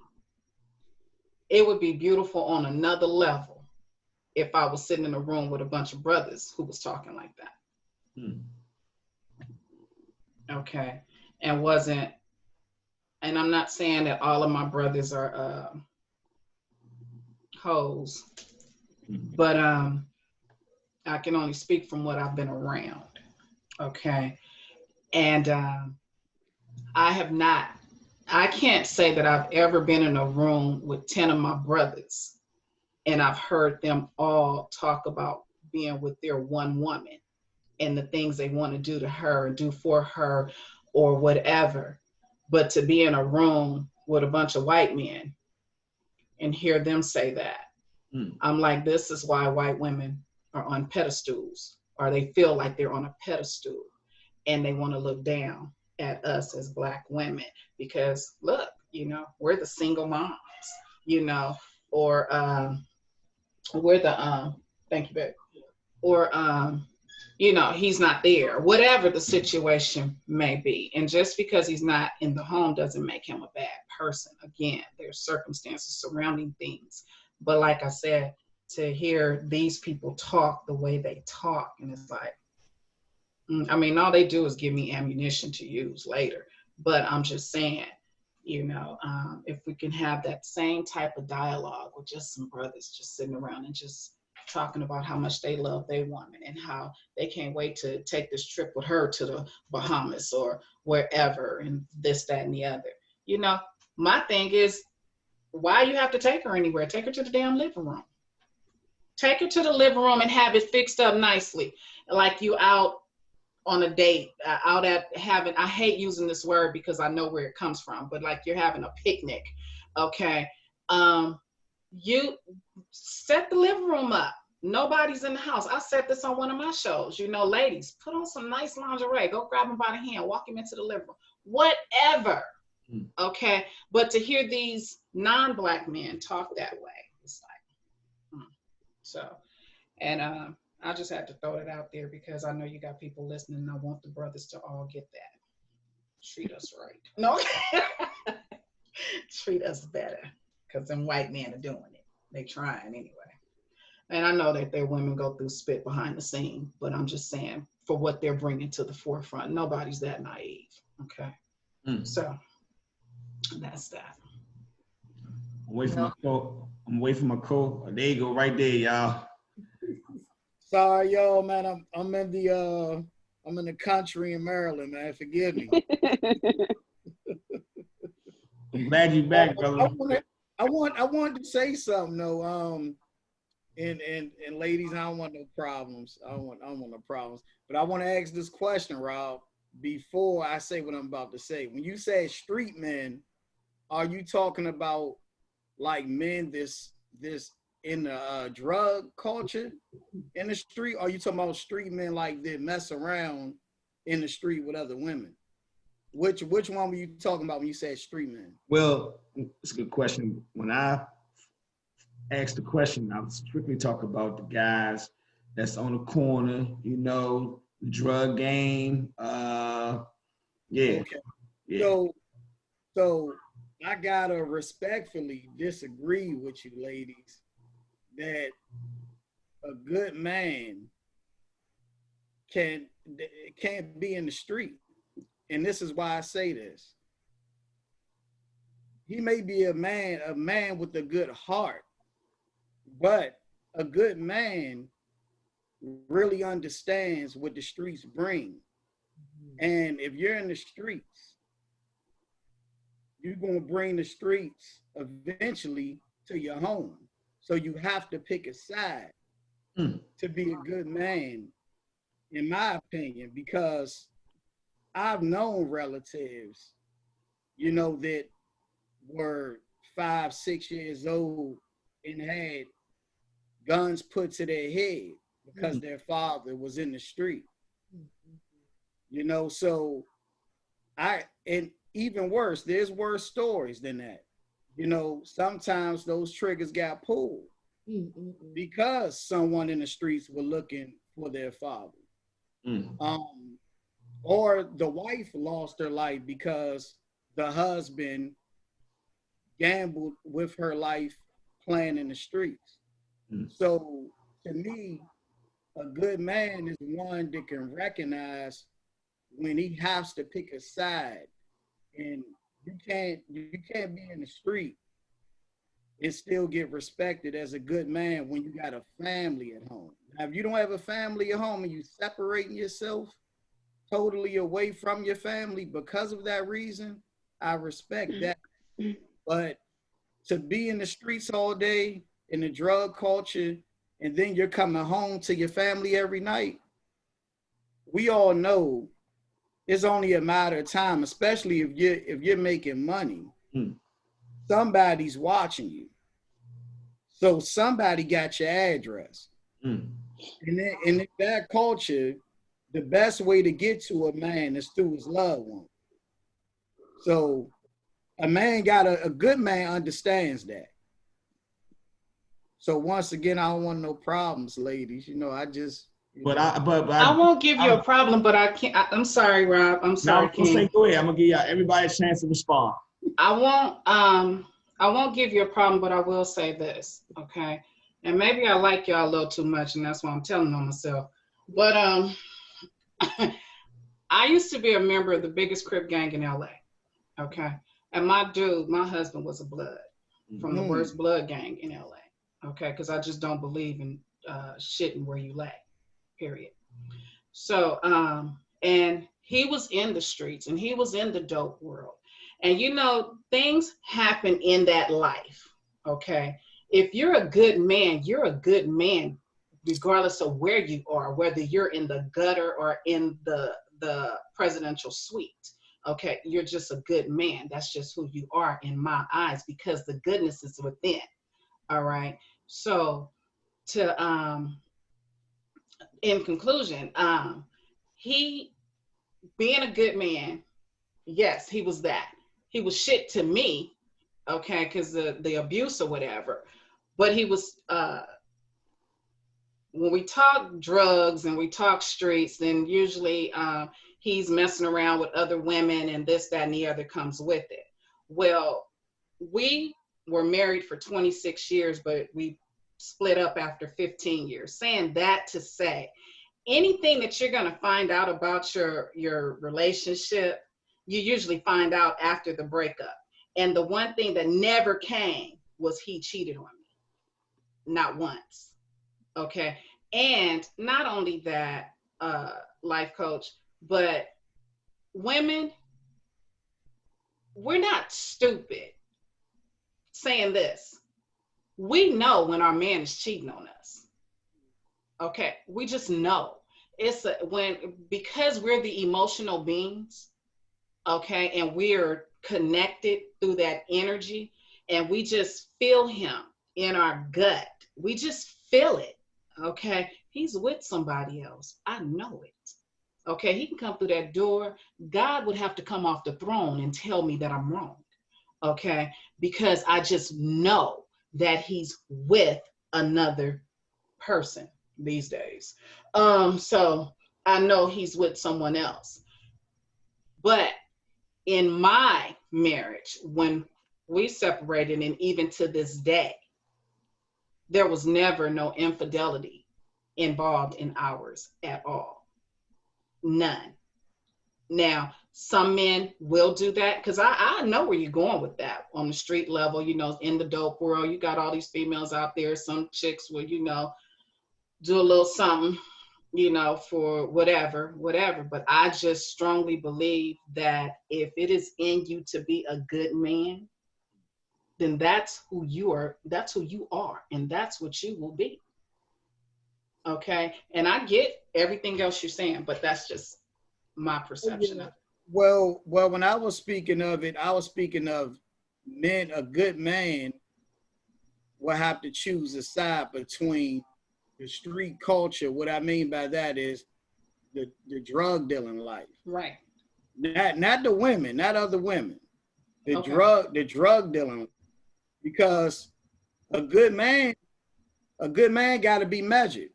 beautiful on another level if I was sitting in a room with a bunch of brothers who was talking like that. Okay. And I'm not saying that all of my brothers are hoes, but I can only speak from what I've been around. Okay. And I can't say that I've ever been in a room with 10 of my brothers and I've heard them all talk about being with their one woman and the things they want to do to her and do for her or whatever. But to be in a room with a bunch of white men and hear them say that, I'm like, this is why white women are on pedestals, or they feel like they're on a pedestal and they want to look down at us as Black women because look, we're the single moms, or we're the thank you, babe, or he's not there, whatever the situation may be. And just because he's not in the home doesn't make him a bad person. Again, there's circumstances surrounding things. But like I said, to hear these people talk the way they talk, and it's like, all they do is give me ammunition to use later. But I'm just saying, if we can have that same type of dialogue with just some brothers just sitting around and just talking about how much they love their woman and how they can't wait to take this trip with her to the Bahamas or wherever and this, that, and the other. my thing is, why you have to take her anywhere? Take her to the damn living room. Take her to the living room and have it fixed up nicely, like you out on a date, out at having, I hate using this word because I know where it comes from, but like you're having a picnic, okay? You set the living room up. Nobody's in the house. I said this on one of my shows. You know, ladies, put on some nice lingerie. Go grab him by the hand. Walk him into the living room. Whatever. Okay? But to hear these non-Black men talk that way, it's like, so. And I just had to throw it out there because I know you got people listening and I want the brothers to all get that. Treat us right. No. Treat us better. Because them white men are doing it. They trying anyway. And I know that their women go through spit behind the scene, but I'm just saying for what they're bringing to the forefront, nobody's that naive. Okay. So that's that. I'm away from my coat. I'm away from my coat. There you go, right there, y'all. Sorry, y'all, man. I'm in the country in Maryland, man. Forgive me. I'm glad you're back, brother. I want to say something though. And ladies, I don't want no problems. I don't want no problems. But I want to ask this question, Rob, before I say what I'm about to say. When you say street men, are you talking about like men this in the drug culture in the street? Or are you talking about street men like that mess around in the street with other women? Which one were you talking about when you said street men? Well, it's a good question. When I asked the question, I was strictly talking about the guys that's on the corner, you know, the drug game. Yeah. Okay. Yeah. So I gotta respectfully disagree with you, ladies, that a good man can't be in the street. And this is why I say this. He may be a man with a good heart, but a good man really understands what the streets bring. And if you're in the streets, you're going to bring the streets eventually to your home. So you have to pick a side to be a good man, in my opinion, because I've known relatives, you know, that were 5, 6 years old and had guns put to their head because their father was in the street. You know, so and even worse, there's worse stories than that. You know, sometimes those triggers got pulled because someone in the streets were looking for their father. Or the wife lost her life because the husband gambled with her life playing in the streets. So to me, a good man is one that can recognize when he has to pick a side, and you can't be in the street and still get respected as a good man when you got a family at home. Now, if you don't have a family at home and you separating yourself totally away from your family because of that reason, I respect that. But to be in the streets all day in the drug culture, and then you're coming home to your family every night, we all know it's only a matter of time, especially if you're making money. Somebody's watching you. So somebody got your address. And in that culture, the best way to get to a man is through his loved one. So a good man understands that. So once again, I don't want no problems, ladies. You know, I just. I won't give you a problem, but I can't. I'm sorry, Rob. I'm sorry, King. Go ahead. I'm gonna give y'all everybody a chance to respond. I won't give you a problem, but I will say this, okay? And maybe I like y'all a little too much, and that's why I'm telling on myself. But I used to be a member of the biggest Crip gang in LA, okay? And my husband was a blood from the worst blood gang in LA, okay? Because I just don't believe in shitting where you lay, period. So, and he was in the streets and he was in the dope world. And you know, things happen in that life. Okay. If you're a good man, you're a good man, regardless of where you are, whether you're in the gutter or in the presidential suite. Okay. You're just a good man. That's just who you are in my eyes, because the goodness is within. All right. So to in conclusion, he being a good man, yes, he was that. He was shit to me, okay, because the abuse or whatever. But he was when we talk drugs and we talk streets, then usually he's messing around with other women and this, that, and the other comes with it. Well, we were married for 26 years, but we split up after 15 years. Saying that to say, anything that you're going to find out about your relationship, you usually find out after the breakup. And the one thing that never came was he cheated on me. Not once. Okay. And not only that, life coach, but women, we're not stupid saying this. We know when our man is cheating on us. Okay. We just know. It's because we're the emotional beings, okay, and we're connected through that energy, and we just feel him in our gut. We just feel it, okay? He's with somebody else. I know it, okay? He can come through that door. God would have to come off the throne and tell me that I'm wrong, okay? Because I just know that he's with another person these days. So I know he's with someone else. But in my marriage, when we separated, and even to this day, there was never no infidelity involved in ours at all. None. Now, some men will do that, because I know where you're going with that on the street level, you know, in the dope world. You got all these females out there, some chicks will, you know, do a little something, you know, for whatever. But I just strongly believe that if it is in you to be a good man, then that's who you are, and that's what you will be. Okay. And I get everything else you're saying, but that's just my perception of it. Well, when I was speaking of it, I was speaking of men. A good man will have to choose a side between the street culture. What I mean by that is the drug dealing life. Right. Not the women, not other women. The Okay. drug dealing. Because a good man got to be measured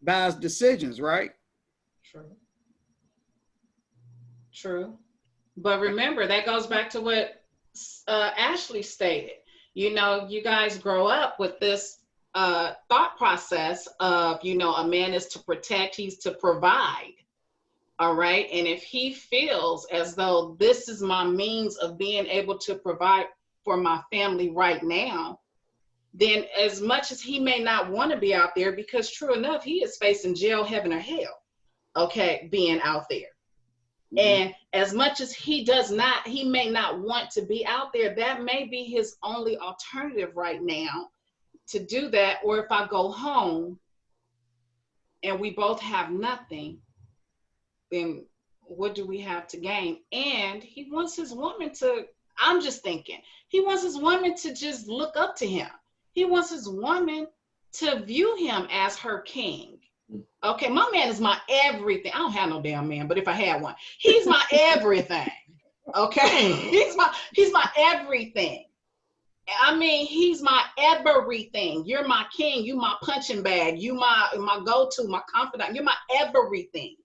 by his decisions, right? True. But remember, that goes back to what Ashley stated. You know, you guys grow up with this thought process of, you know, a man is to protect, he's to provide. All right. And if he feels as though this is my means of being able to provide for my family right now, then as much as he may not want to be out there, because true enough, he is facing jail, heaven, or hell, okay, being out there. Mm-hmm. And as much as he may not want to be out there, that may be his only alternative right now to do that. Or if I go home and we both have nothing, then what do we have to gain? And he wants his woman to, I'm just thinking, he wants his woman to just look up to him. He wants his woman to view him as her king. Okay, my man is my everything. I don't have no damn man, but if I had one, he's my everything. Okay, he's my everything. I mean, he's my everything. You're my king. You my punching bag. You my go-to, my confidant. You're my everything.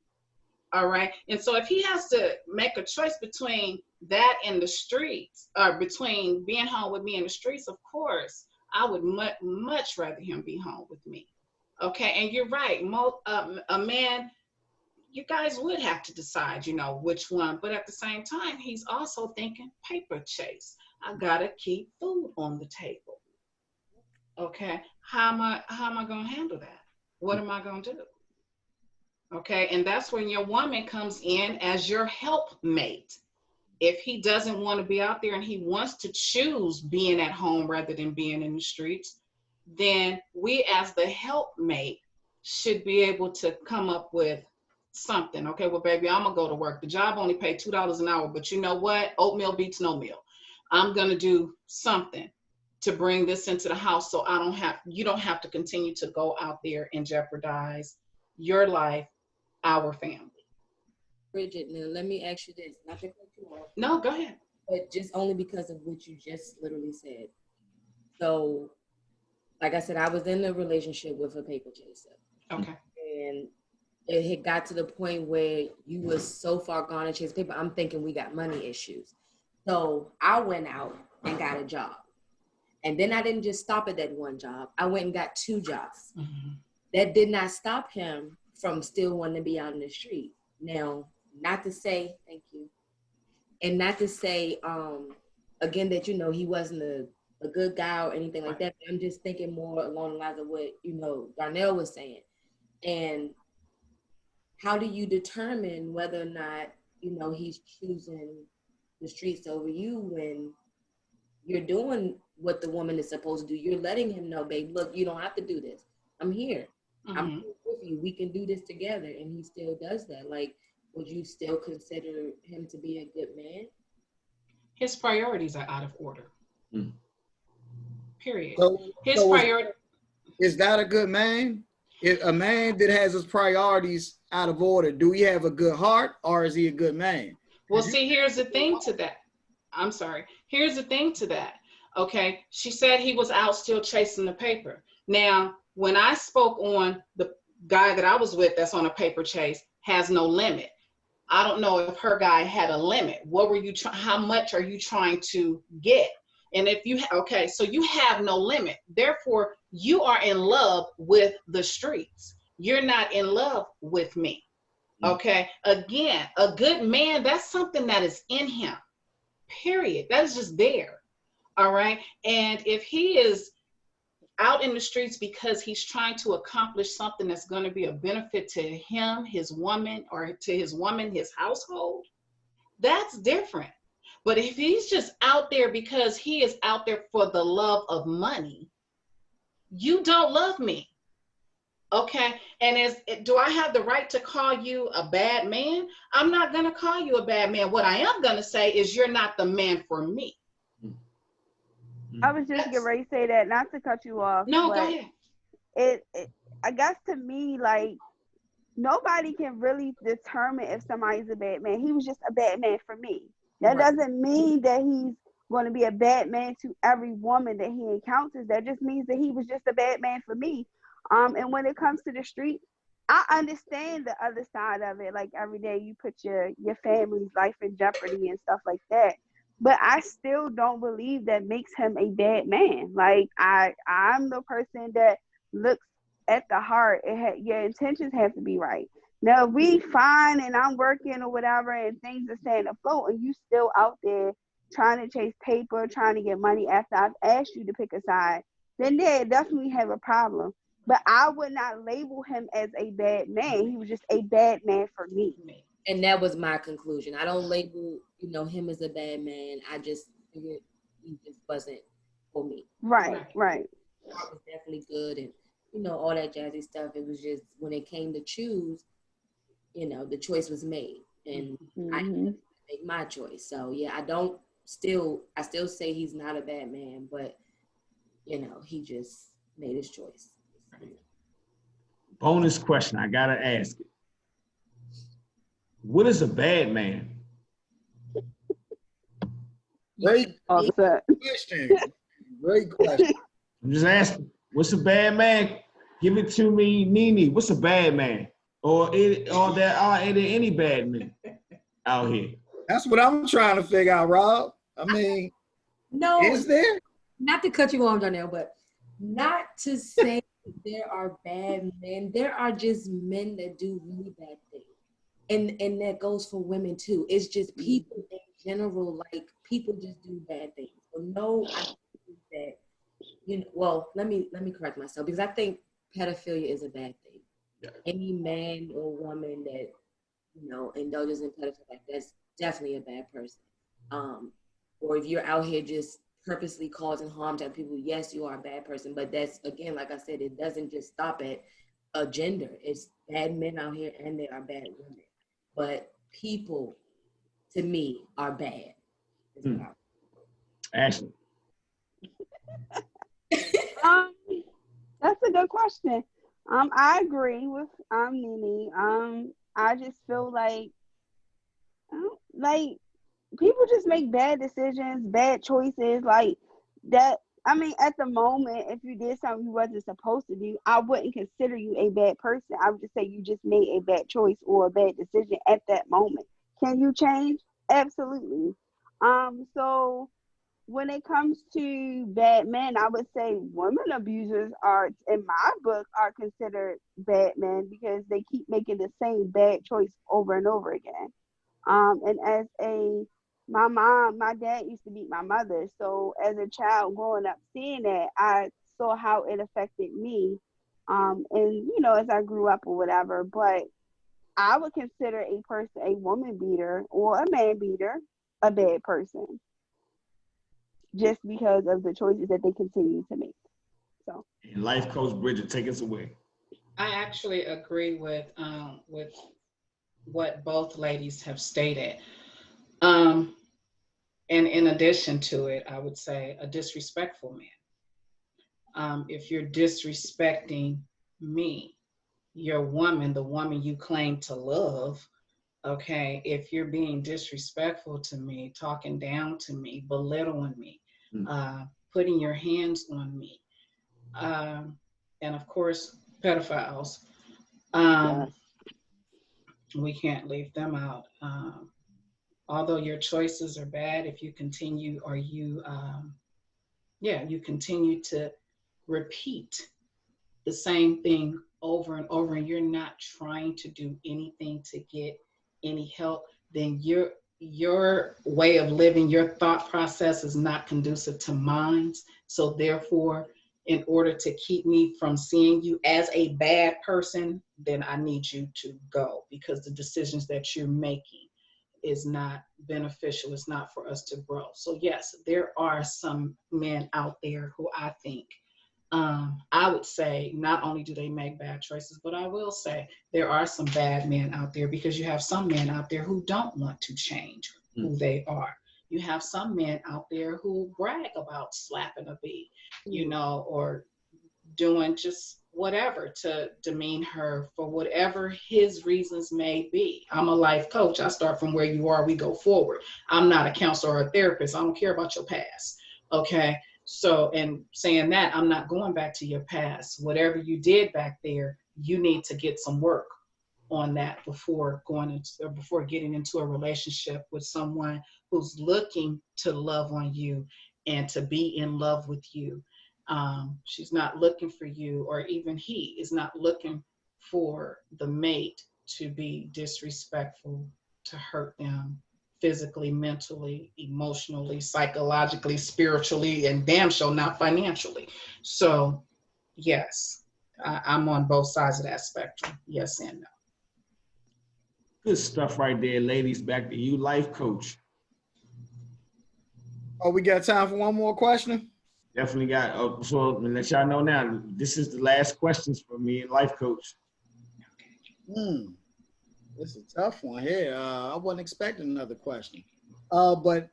All right. And so if he has to make a choice between that and the streets, or between being home with me in the streets, of course, I would much rather him be home with me. Okay. And you're right. A man, you guys would have to decide, you know, which one. But at the same time, he's also thinking paper chase. I got to keep food on the table. Okay. How am I going to handle that? What am I going to do? Okay, and that's when your woman comes in as your helpmate. if he doesn't want to be out there and he wants to choose being at home rather than being in the streets, then we as the helpmate should be able to come up with something. Okay, well, baby, I'm gonna go to work. The job only paid $2 an hour, but you know what? Oatmeal beats no meal. I'm gonna do something to bring this into the house so you don't have to continue to go out there and jeopardize your life, our family. Bridget, now let me ask you this, not to cut you off, No, go ahead. but just only because of what you just literally said. So, like I said, I was in a relationship with a paper chaser. Okay. And it had got to the point where you was so far gone to chase paper, I'm thinking we got money issues. So I went out and got a job. And then I didn't just stop at that one job. I went and got 2 jobs. Mm-hmm. That did not stop him from still wanting to be out in the street. Now, not to say, thank you, and not to say, again, that, you know, he wasn't a good guy or anything like that. I'm just thinking more along the lines of what, you know, Darnell was saying. And how do you determine whether or not, you know, he's choosing the streets over you when you're doing what the woman is supposed to do? You're letting him know, babe, look, you don't have to do this. I'm here. Mm-hmm. I'm here with you. We can do this together. And he still does that. Like, would you still consider him to be a good man? His priorities are out of order. Mm. Period. So His priority. is that a good man? If a man that has his priorities out of order, do he have a good heart or is he a good man? Well, see, here's the thing to that. I'm sorry. Here's the thing to that. Okay. She said he was out still chasing the paper. Now, when I spoke on the guy that I was with that's on a paper chase has no limit. I don't know if her guy had a limit. What were you how much are you trying to get? And if you, okay, so you have no limit. Therefore, you are in love with the streets. You're not in love with me. Okay. Again, a good man, that's something that is in him. Period. That is just there. All right. And if he is out in the streets because he's trying to accomplish something that's going to be a benefit to him, his woman, or to his woman, his household, that's different. But if he's just out there because he is out there for the love of money, you don't love me. Okay. And do I have the right to call you a bad man? I'm not going to call you a bad man. What I am going to say is you're not the man for me. I was just getting ready to say that, not to cut you off. No, but go ahead. It, I guess to me, like, nobody can really determine if somebody's a bad man. He was just a bad man for me. That doesn't mean that he's going to be a bad man to every woman that he encounters. That just means that he was just a bad man for me. And when it comes to the street, I understand the other side of it. Like, every day you put your family's life in jeopardy and stuff like that. But I still don't believe that makes him a bad man. Like, I'm the person that looks at the heart. Your intentions have to be right. Now, if we fine and I'm working or whatever and things are staying afloat and you still out there trying to chase paper, trying to get money after I've asked you to pick a side, then they definitely have a problem. But I would not label him as a bad man. He was just a bad man for me. And that was my conclusion. I don't label, you know, him as a bad man. I just figured he just wasn't for me. Right. It was definitely good and, you know, all that jazzy stuff. It was just when it came to choose, you know, the choice was made. And I had to make my choice. So, yeah, I still say he's not a bad man, but, you know, he just made his choice. Bonus question, I gotta ask it. What is a bad man? Great question. Great question. I'm just asking. What's a bad man? Give it to me, Nene. What's a bad man? Or are there any bad men out here? That's what I'm trying to figure out, Rob. I mean, no, is there? Not to cut you off, Darnell, but not to say there are bad men. There are just men that do really bad things. And that goes for women too. It's just people in general, like people just do bad things. So no, I think that, you know, well, let me correct myself because I think pedophilia is a bad thing. Yeah. Any man or woman that, you know, indulges in pedophilia, that's definitely a bad person. or if you're out here just purposely causing harm to people, yes, you are a bad person. But that's, again, like I said, it doesn't just stop at a gender. It's bad men out here and there are bad women. But people, to me, are bad. Ashley. That's a good question. I agree with Nene. I just feel like people just make bad decisions, bad choices, like that. I mean, at the moment, if you did something you wasn't supposed to do, I wouldn't consider you a bad person. I would just say you just made a bad choice or a bad decision at that moment. Can you change? Absolutely. So when it comes to bad men, I would say women abusers are, in my book, are considered bad men because they keep making the same bad choice over and over again. And my dad used to beat my mother. So as a child growing up seeing that, I saw how it affected me. And as I grew up or whatever, but I would consider a woman beater or a man beater, a bad person just because of the choices that they continue to make. So, and life coach Bridget, take us away. I actually agree with what both ladies have stated. And in addition to it, I would say a disrespectful man. If you're disrespecting me, your woman, the woman you claim to love, okay, if you're being disrespectful to me, talking down to me, belittling me, putting your hands on me, and of course, pedophiles, yes. we can't leave them out. Although your choices are bad, if you continue or you continue to repeat the same thing over and over, and you're not trying to do anything to get any help, then your way of living, your thought process is not conducive to mine. So therefore, in order to keep me from seeing you as a bad person, then I need you to go, because the decisions that you're making is not beneficial. It's not for us to grow. So yes, there are some men out there who I think, I would say not only do they make bad choices, but I will say there are some bad men out there, because you have some men out there who don't want to change who they are. You have some men out there who brag about slapping a bee, or doing just whatever to demean her for whatever his reasons may be. I'm a life coach. I start from where you are, we go forward. I'm not a counselor or a therapist. I don't care about your past. Okay. So, and saying that, I'm not going back to your past. Whatever you did back there, you need to get some work on that before getting into a relationship with someone who's looking to love on you and to be in love with you. She's not looking for you, or even he is not looking for the mate to be disrespectful, to hurt them physically, mentally, emotionally, psychologically, spiritually, and damn sure not financially. So yes, I'm on both sides of that spectrum. Yes and no. Good stuff right there, ladies. Back to you, life coach. Oh, we got time for one more question? Definitely got. So let y'all know now, this is the last questions for me and life coach. This is a tough one here. I wasn't expecting another question, but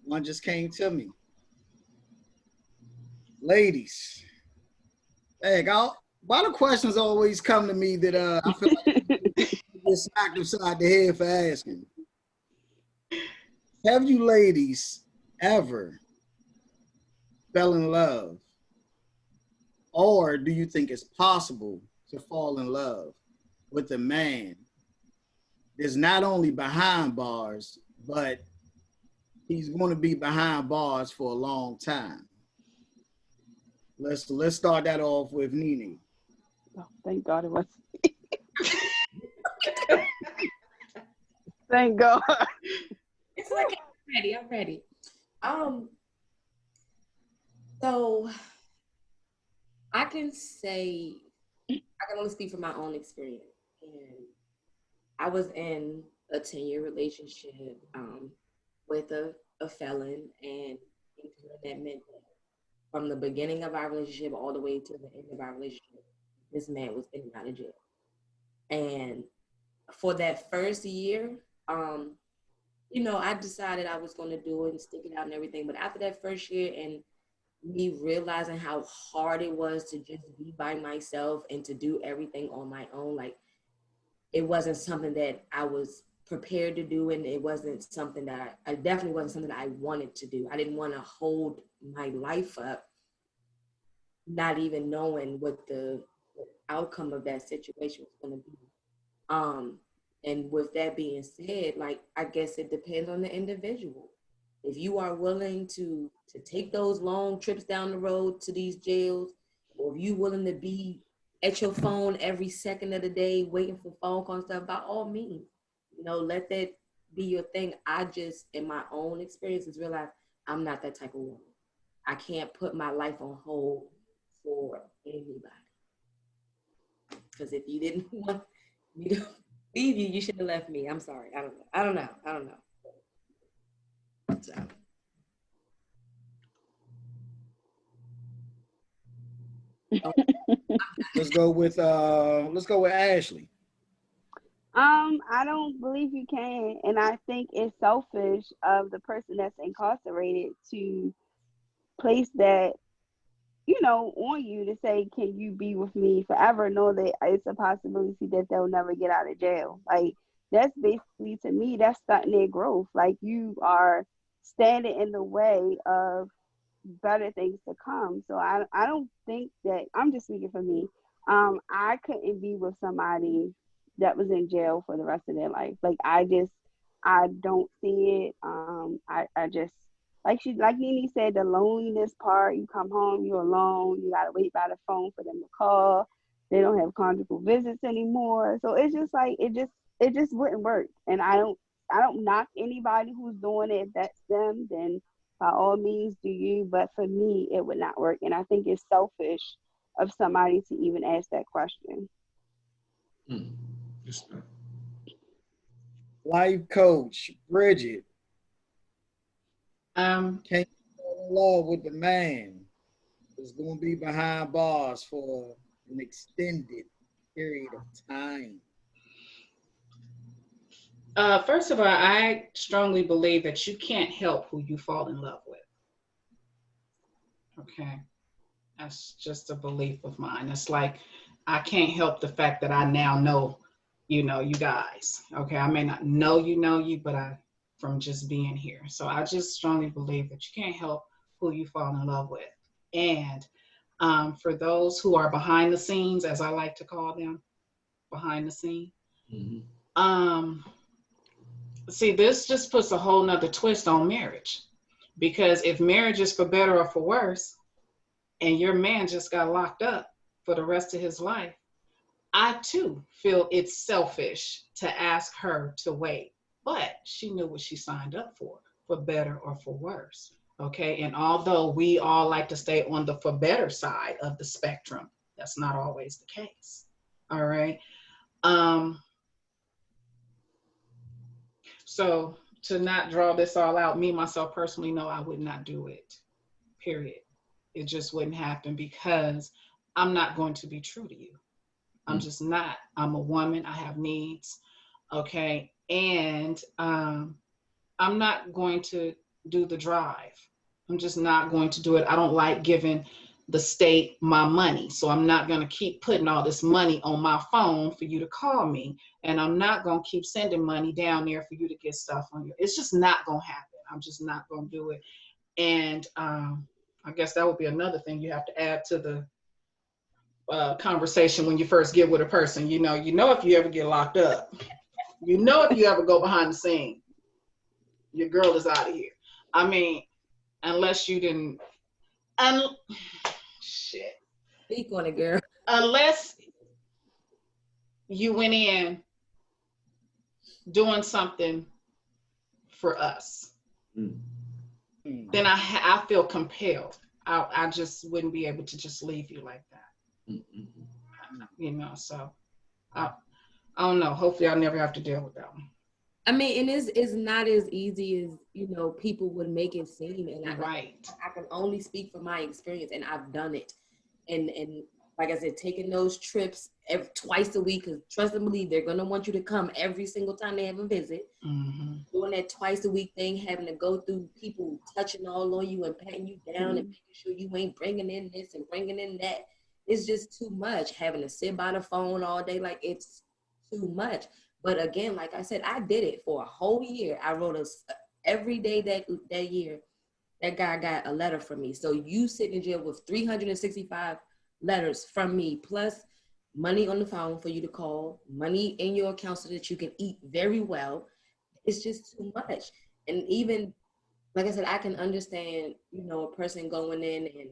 one just came to me. Ladies, hey, why do questions always come to me that I feel like get smacked upside the head for asking? Have you ladies ever fell in love, or do you think it's possible to fall in love with a man that's not only behind bars, but he's going to be behind bars for a long time? Let's start that off with Nene. Oh, thank God it was. Thank God. It's like I'm ready. So I can only speak from my own experience. And I was in a 10-year relationship with a a felon, and that meant that from the beginning of our relationship all the way to the end of our relationship, this man was in and out of jail. And for that first year, you know, I decided I was going to do it and stick it out and everything. But after that first year and me realizing how hard it was to just be by myself and to do everything on my own, like, it wasn't something that I was prepared to do, and it wasn't something that I definitely wasn't something that I wanted to do. I didn't want to hold my life up, not even knowing what the outcome of that situation was going to be. And with that being said, like, I guess it depends on the individual. If you are willing to take those long trips down the road to these jails, or if you willing to be at your phone every second of the day, waiting for phone calls and stuff, by all means, you know, let that be your thing. I just, in my own experiences, realized I'm not that type of woman. I can't put my life on hold for anybody. Because if you didn't want me to leave you, you should have left me. I'm sorry. I don't know. So. Let's go with Ashley. I don't believe you can, and I think it's selfish of the person that's incarcerated to place that, you know, on you to say, can you be with me forever? Know that it's a possibility that they'll never get out of jail. Like, that's basically, to me, that's stunting their growth. Like, you are standing in the way of better things to come. So I don't think that, I'm just speaking for me. I couldn't be with somebody that was in jail for the rest of their life. Like, I don't see it. I just, like Nene said, the loneliness part, you come home, you're alone, you gotta wait by the phone for them to call. They don't have conjugal visits anymore. So it's just like, it just wouldn't work. And I don't knock anybody who's doing it. If that's them, then by all means do you. But for me, it would not work. And I think it's selfish of somebody to even ask that question. Life coach, Bridget. Um, Can you fall in love with the man that's going to be behind bars for an extended period of time? First of all, I strongly believe that you can't help who you fall in love with. Okay. That's just a belief of mine. It's like, I can't help the fact that I now know, you know, you guys. Okay. I may not know you, but from just being here. So I just strongly believe that you can't help who you fall in love with. And for those who are behind the scenes, as I like to call them, behind the scene, see, this just puts a whole nother twist on marriage. Because if marriage is for better or for worse, and your man just got locked up for the rest of his life, I too feel it's selfish to ask her to wait. But she knew what she signed up for better or for worse. Okay. And although we all like to stay on the for better side of the spectrum, that's not always the case. All right. So to not draw this all out, me, myself personally, no, I would not do it, period. It just wouldn't happen because I'm not going to be true to you. I'm just not. I'm a woman. I have needs. Okay. And I'm not going to do the drive. I'm just not going to do it. I don't like giving the state my money. So I'm not going to keep putting all this money on my phone for you to call me. And I'm not going to keep sending money down there for you to get stuff on you. It's just not going to happen. I'm just not going to do it. And I guess that would be another thing you have to add to the conversation when you first get with a person. You know, if you ever get locked up, if you ever go behind the scene, your girl is out of here. I mean, unless you didn't, shit. Speak on it, girl. Unless you went in doing something for us, then I feel compelled. I just wouldn't be able to just leave you like that. You know, so I don't know. Hopefully I'll never have to deal with that one. I mean, and it's not as easy as, you know, people would make it seem. And Right. I can only speak from my experience, and I've done it. And like I said, taking those trips twice a week, because trust and believe they're gonna want you to come every single time they have a visit. Mm-hmm. Doing that twice a week thing, having to go through people touching all on you and patting you down and making sure you ain't bringing in this and bringing in that. It's just too much. Having to sit by the phone all day, like it's too much. But again, like I said, I did it for a whole year. I wrote every day that year. That guy got a letter from me. So you sit in jail with 365 letters from me, plus money on the phone for you to call, money in your account so that you can eat very well. It's just too much. And even, like I said, I can understand, you know, a person going in and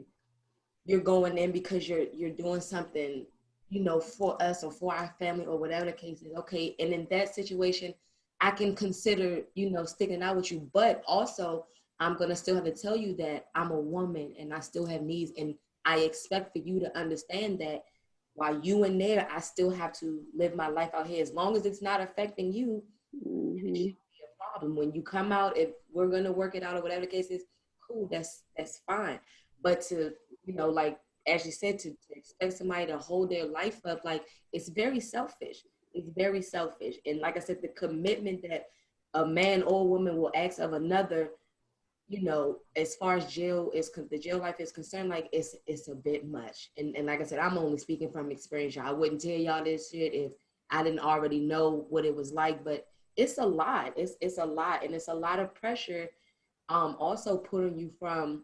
you're going in because you're doing something, you know, for us or for our family or whatever the case is. Okay. And in that situation, I can consider, you know, sticking out with you, but also I'm going to still have to tell you that I'm a woman and I still have needs. And I expect for you to understand that while you in there, I still have to live my life out here. As long as it's not affecting you, it shouldn't be a problem. When you come out, if we're going to work it out or whatever the case is, cool, that's fine. But to, you know, like, as you said, to expect somebody to hold their life up, like, it's very selfish. It's very selfish. And like I said, the commitment that a man or a woman will ask of another, you know, as far as the jail life is concerned, like it's a bit much. And like I said, I'm only speaking from experience. I wouldn't tell y'all this shit if I didn't already know what it was like, but it's a lot. It's a lot. And it's a lot of pressure also put on you from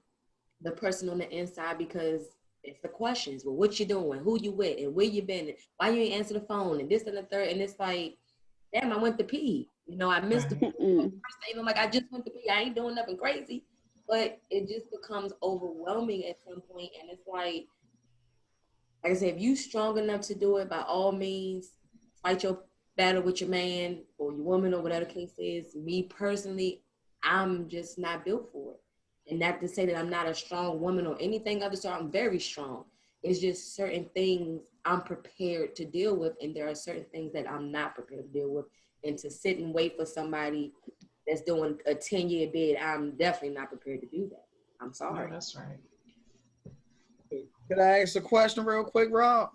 the person on the inside, because it's the questions. Well, what you doing? Who you with? And where you been? Why you ain't answer the phone? And this and the third. And it's like, damn, I went to pee. You know, I missed the first thing. I'm like, I just went to pee. I ain't doing nothing crazy. But it just becomes overwhelming at some point. And it's like I said, if you strong enough to do it, by all means, fight your battle with your man or your woman or whatever the case is. Me personally, I'm just not built for it. And not to say that I'm not a strong woman or anything of the sort. I'm very strong. It's just certain things I'm prepared to deal with, and there are certain things that I'm not prepared to deal with. And to sit and wait for somebody that's doing a 10-year bid, I'm definitely not prepared to do that. I'm sorry. No, that's right. Could I ask a question real quick, Rob?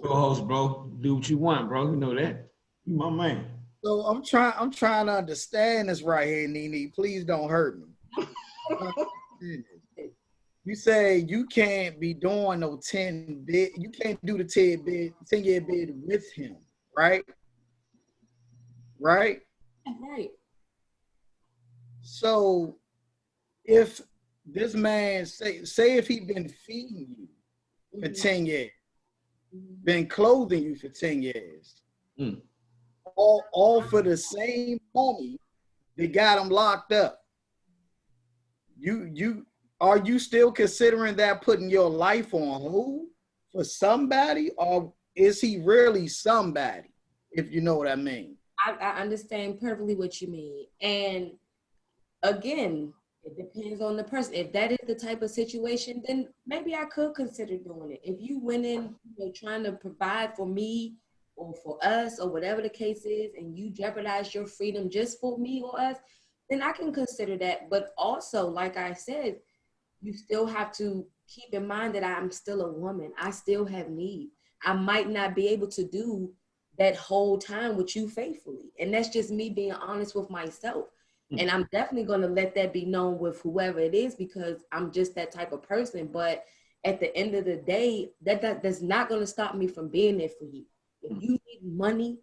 Co-host, bro. Do what you want, bro. You know that. You my man. So I'm trying to understand this right here, Nene. Please don't hurt me. You say you can't be doing no 10 bid. You can't do the 10-year bid with him, right? Right? Right. So if this man say if he been feeding you for 10 years, been clothing you for 10 years, all for the same money that got him locked up, are you still considering that putting your life on hold for somebody, or is he really somebody, if you know what I mean? I understand perfectly what you mean. And again, it depends on the person. If that is the type of situation, then maybe I could consider doing it. If you went in, you know, trying to provide for me or for us or whatever the case is, and you jeopardize your freedom just for me or us, then I can consider that. But also, like I said, you still have to keep in mind that I'm still a woman. I still have needs. I might not be able to do that whole time with you faithfully. And that's just me being honest with myself. And I'm definitely going to let that be known with whoever it is, because I'm just that type of person. But at the end of the day, that's not going to stop me from being there for you. If you need money,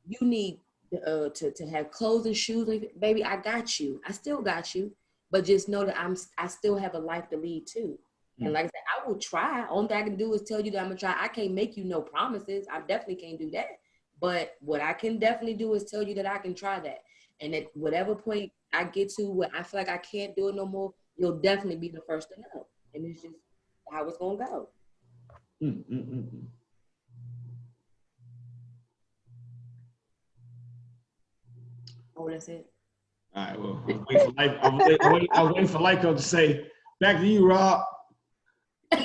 you need to have clothes and shoes, baby, I got you. I still got you. But just know that I still have a life to lead too. And like I said, I will try. Only thing I can do is tell you that I'm going to try. I can't make you no promises. I definitely can't do that. But what I can definitely do is tell you that I can try that. And at whatever point I get to where I feel like I can't do it no more, you'll definitely be the first to know. And it's just how it's going to go. Oh, that's it. All right, well, I was waiting for Lyco to say, back to you, Rob. All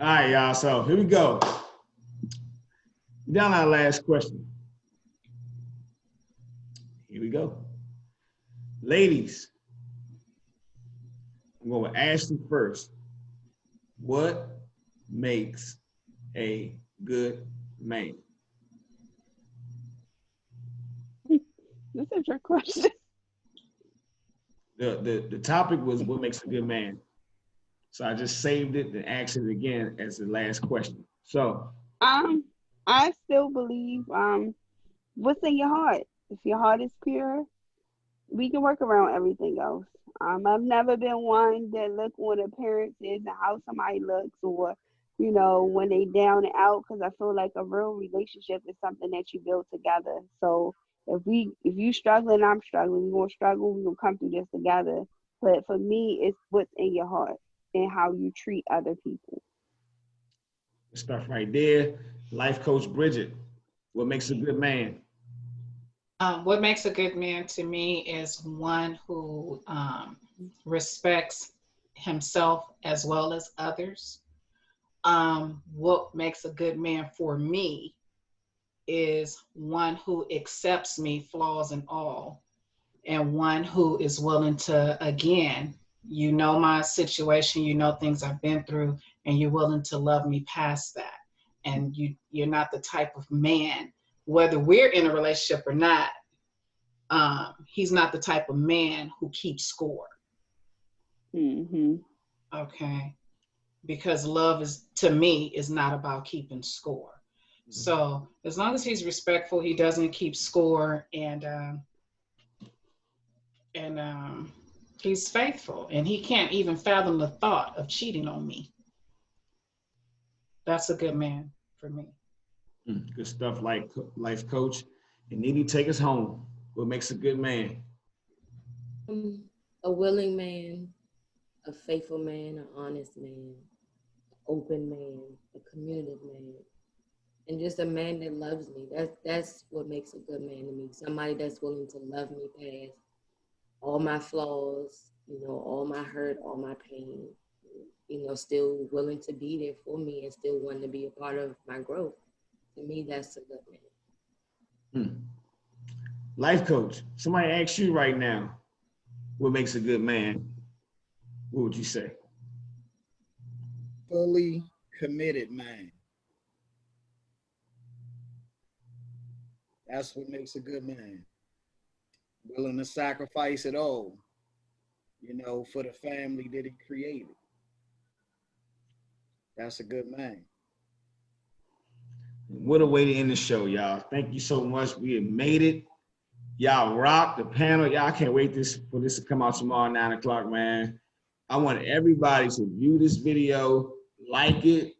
right, y'all, so here we go. Down our last question. Here we go. Ladies, I'm going with Ashley first. What makes a good man? This is your question. The topic was what makes a good man. So I just saved it and asked it again as the last question. So I still believe what's in your heart. If your heart is pure, we can work around everything else. I've never been one that look what appearances and how somebody looks, or when they down and out, because I feel like a real relationship is something that you build together. So if you struggling, I'm struggling, we're gonna struggle, we're gonna come through this together. But for me, it's what's in your heart and how you treat other people. stuff right there. Life coach Bridget, what makes a good man? What makes a good man to me is one who respects himself as well as others. What makes a good man for me is one who accepts me, flaws and all, and one who is willing to, again, my situation, things I've been through, and you're willing to love me past that. And you're not the type of man, whether we're in a relationship or not, he's not the type of man who keeps score. Mm-hmm. Okay. Because love to me, is not about keeping score. So as long as he's respectful, he doesn't keep score, and he's faithful, and he can't even fathom the thought of cheating on me. That's a good man for me. Good stuff, like life coach. And Nene, take us home. What makes a good man? A willing man, a faithful man, an honest man, an open man, a communicative man, and just a man that loves me. That's what makes a good man to me. Somebody that's willing to love me past all my flaws, all my hurt, all my pain, still willing to be there for me and still wanting to be a part of my growth. To me, that's a good man. Life coach, somebody asks you right now, what makes a good man? What would you say? Fully committed man. That's what makes a good man. Willing to sacrifice it all, for the family that he created. That's a good man. What a way to end the show, y'all. Thank you so much. We have made it. Y'all rock the panel. Y'all can't wait for this to come out tomorrow, 9 o'clock, man. I want everybody to view this video, like it,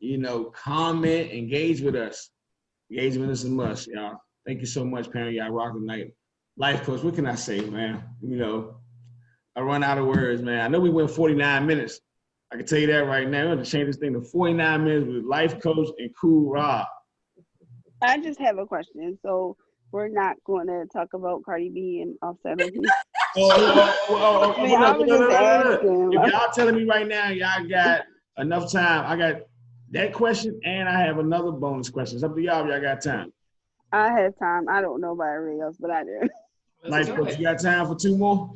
comment, engage with us. Engagement is a must, y'all. Thank you so much, panel. Y'all rock the night. Life coach, what can I say, man? I run out of words, man. I know we went 49 minutes. I can tell you that right now. We're going to change this thing to 49 minutes with life coach and Cool Rob. I just have a question. So we're not going to talk about Cardi B and Offset. I was just asking. If y'all telling me right now, y'all got enough time. I got that question, and I have another bonus question. It's up to y'all if y'all got time. I have time. I don't know about everybody else, but I do. Life coach, you got time for 2 more?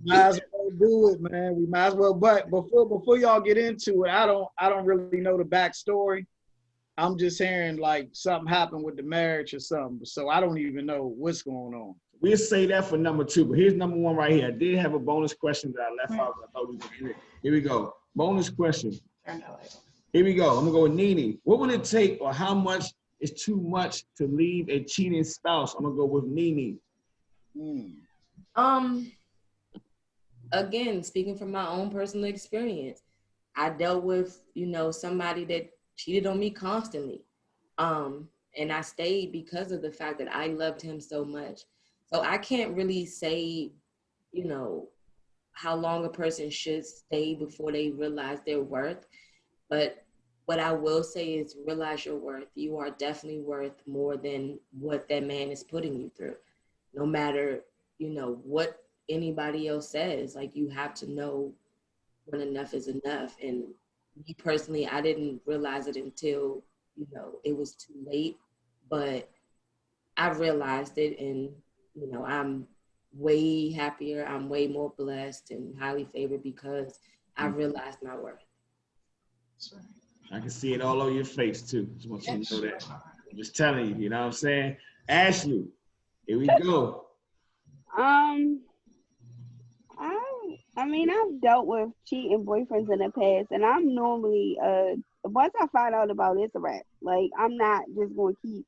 Might as well do it, man. We might as well. But before y'all get into it, I don't really know the backstory. I'm just hearing like something happened with the marriage or something. So I don't even know what's going on. We'll say that for number 2, but here's number 1 right here. I did have a bonus question that I left out. I thought we could end it. Here we go. Bonus question. Here we go. I'm gonna go with Nene. What would it take, or how much is too much to leave a cheating spouse? I'm gonna go with Nene. Again, speaking from my own personal experience, I dealt with, somebody that cheated on me constantly. And I stayed because of the fact that I loved him so much. So I can't really say, how long a person should stay before they realize their worth. But what I will say is realize your worth. You are definitely worth more than what that man is putting you through. No matter, what anybody else says, like, you have to know when enough is enough. And me personally, I didn't realize it until, you know, it was too late. But I realized it, and, you know, I'm way happier. I'm way more blessed and highly favored because I realized my worth. That's right. I can see it all over your face too. Just want you Yes, to know that. you are. I'm just telling you, you know what I'm saying? Ashley, here we go. Um, I mean, I've dealt with cheating boyfriends in the past, and I'm normally once I find out about it, it's a wrap. Like, I'm not just gonna keep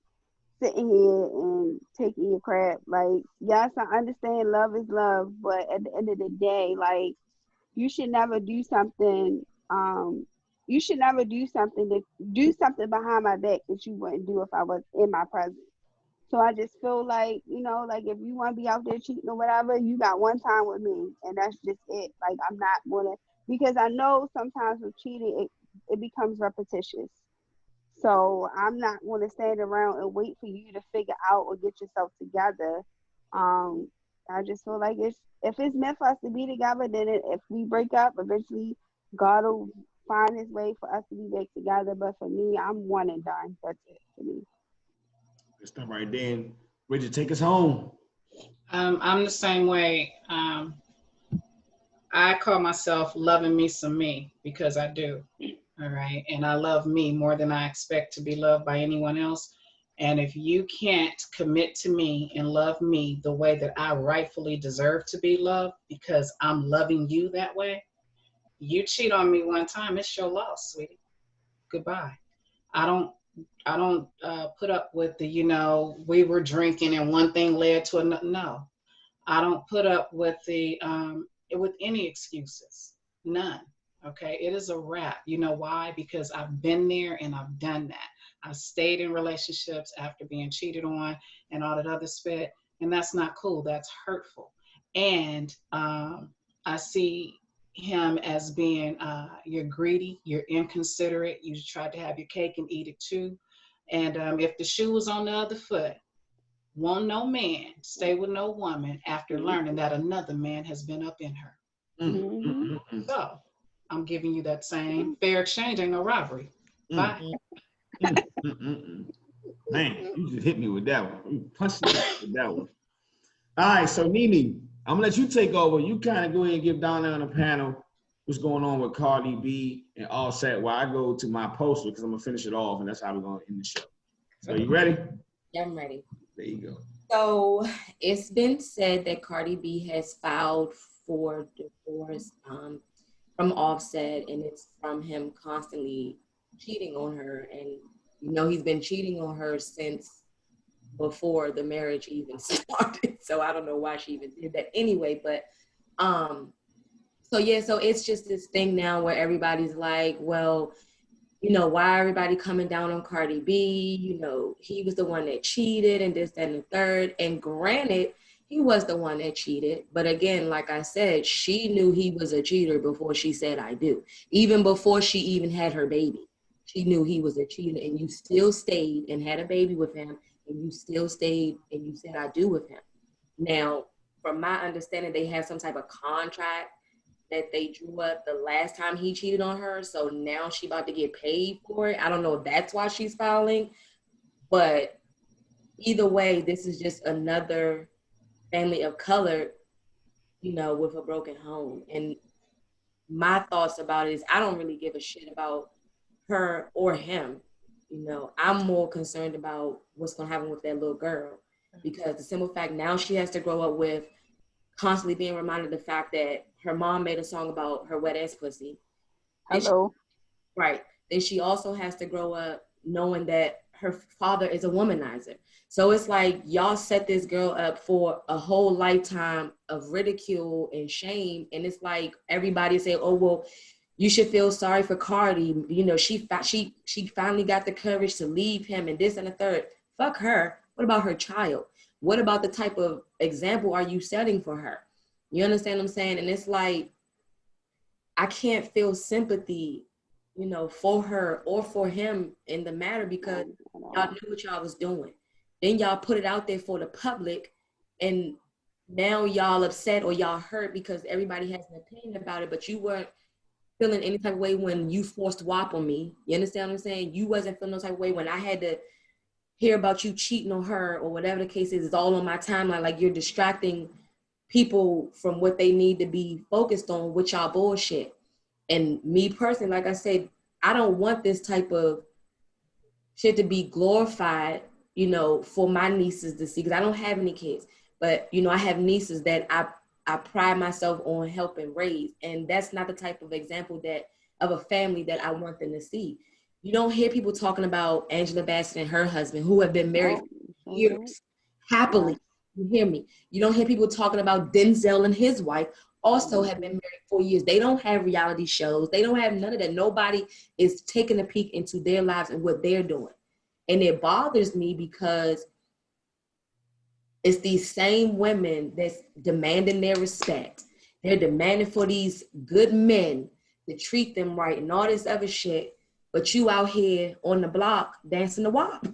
sitting here and taking your crap. Like, yes, I understand love is love, but at the end of the day, like, you should never do something. You should never do something behind my back that you wouldn't do if I was in my presence. So I just feel like, you know, like if you want to be out there cheating or whatever, you got one time with me, and that's just it. Like, I'm not gonna, because I know sometimes with cheating, it becomes repetitious. So I'm not going to stand around and wait for you to figure out or get yourself together. Um, I just feel like if it's meant for us to be together, then if we break up, eventually God will find His way for us to be back together. But for me, I'm one and done. That's it for me. Good stuff right there. Bridget, take us home. I'm the same way. I call myself loving me some me because I do. All right. And I love me more than I expect to be loved by anyone else. And if you can't commit to me and love me the way that I rightfully deserve to be loved because I'm loving you that way, you cheat on me one time, it's your loss, sweetie. Goodbye. I don't put up with the, you know, we were drinking and one thing led to another. No, I don't put up with the with any excuses. None. Okay. It is a wrap. You know why? Because I've been there and I've done that. I've stayed in relationships after being cheated on and all that other spit. And that's not cool. That's hurtful. And I see him as being you're greedy, you're inconsiderate, you tried to have your cake and eat it too. And if the shoe was on the other foot, won't no man stay with no woman after learning that another man has been up in her. So I'm giving you that same fair exchange. Ain't no robbery. Bye. Man, you just hit me with that one. You punched me with that one. All right, so Nene, I'm gonna let you take over. You kind of go ahead and give down there on the panel what's going on with Cardi B and Offset while I go to my poster because I'm gonna finish it off, and that's how we're gonna end the show. So you ready? Yeah, I'm ready. There you go. So it's been said that Cardi B has filed for divorce from Offset, and it's from him constantly cheating on her. And, you know, he's been cheating on her since before the marriage even started. So I don't know why she even did that anyway. But so it's just this thing now where everybody's like, well, you know, why everybody coming down on Cardi B? You know, he was the one that cheated and this, that, and the third. And granted, he was the one that cheated. But again, like I said, she knew he was a cheater before she said, I do. Even before she even had her baby, she knew he was a cheater. And you still stayed and had a baby with him. And you still stayed and you said, I do with him. Now, from my understanding, they have some type of contract that they drew up the last time he cheated on her. So now she about to get paid for it. I don't know if that's why she's filing, but either way, this is just another family of color, you know, with a broken home. And my thoughts about it is I don't really give a shit about her or him. You know, I'm more concerned about what's going to happen with that little girl, because the simple fact now she has to grow up with constantly being reminded of the fact that her mom made a song about her wet ass pussy. Hello. Right. Then she also has to grow up knowing that her father is a womanizer. So it's like y'all set this girl up for a whole lifetime of ridicule and shame. And it's like everybody say, oh, well, you should feel sorry for Cardi. You know, she finally got the courage to leave him and this and the third. Fuck her. What about her child? What about the type of example are you setting for her? You understand what I'm saying? And it's like, I can't feel sympathy, you know, for her or for him in the matter because y'all knew what y'all was doing. Then y'all put it out there for the public and now y'all upset or y'all hurt because everybody has an opinion about it, but you weren't feeling any type of way when you forced WAP on me. You understand what I'm saying? You wasn't feeling no type of way when I had to hear about you cheating on her or whatever the case is. It's all on my timeline. Like you're distracting people from what they need to be focused on with y'all bullshit. And me personally, like I said, I don't want this type of shit to be glorified, you know, for my nieces to see, because I don't have any kids, but you know, I have nieces that I pride myself on helping raise, and that's not the type of example that of a family that I want them to see. You don't hear people talking about Angela Bassett and her husband, who have been married for years, happily. You hear me? You don't hear people talking about Denzel and his wife, also have been married for years. They don't have reality shows. They don't have none of that. Nobody is taking a peek into their lives and what they're doing. And it bothers me because it's these same women that's demanding their respect. They're demanding for these good men to treat them right and all this other shit. But you out here on the block dancing the WAP.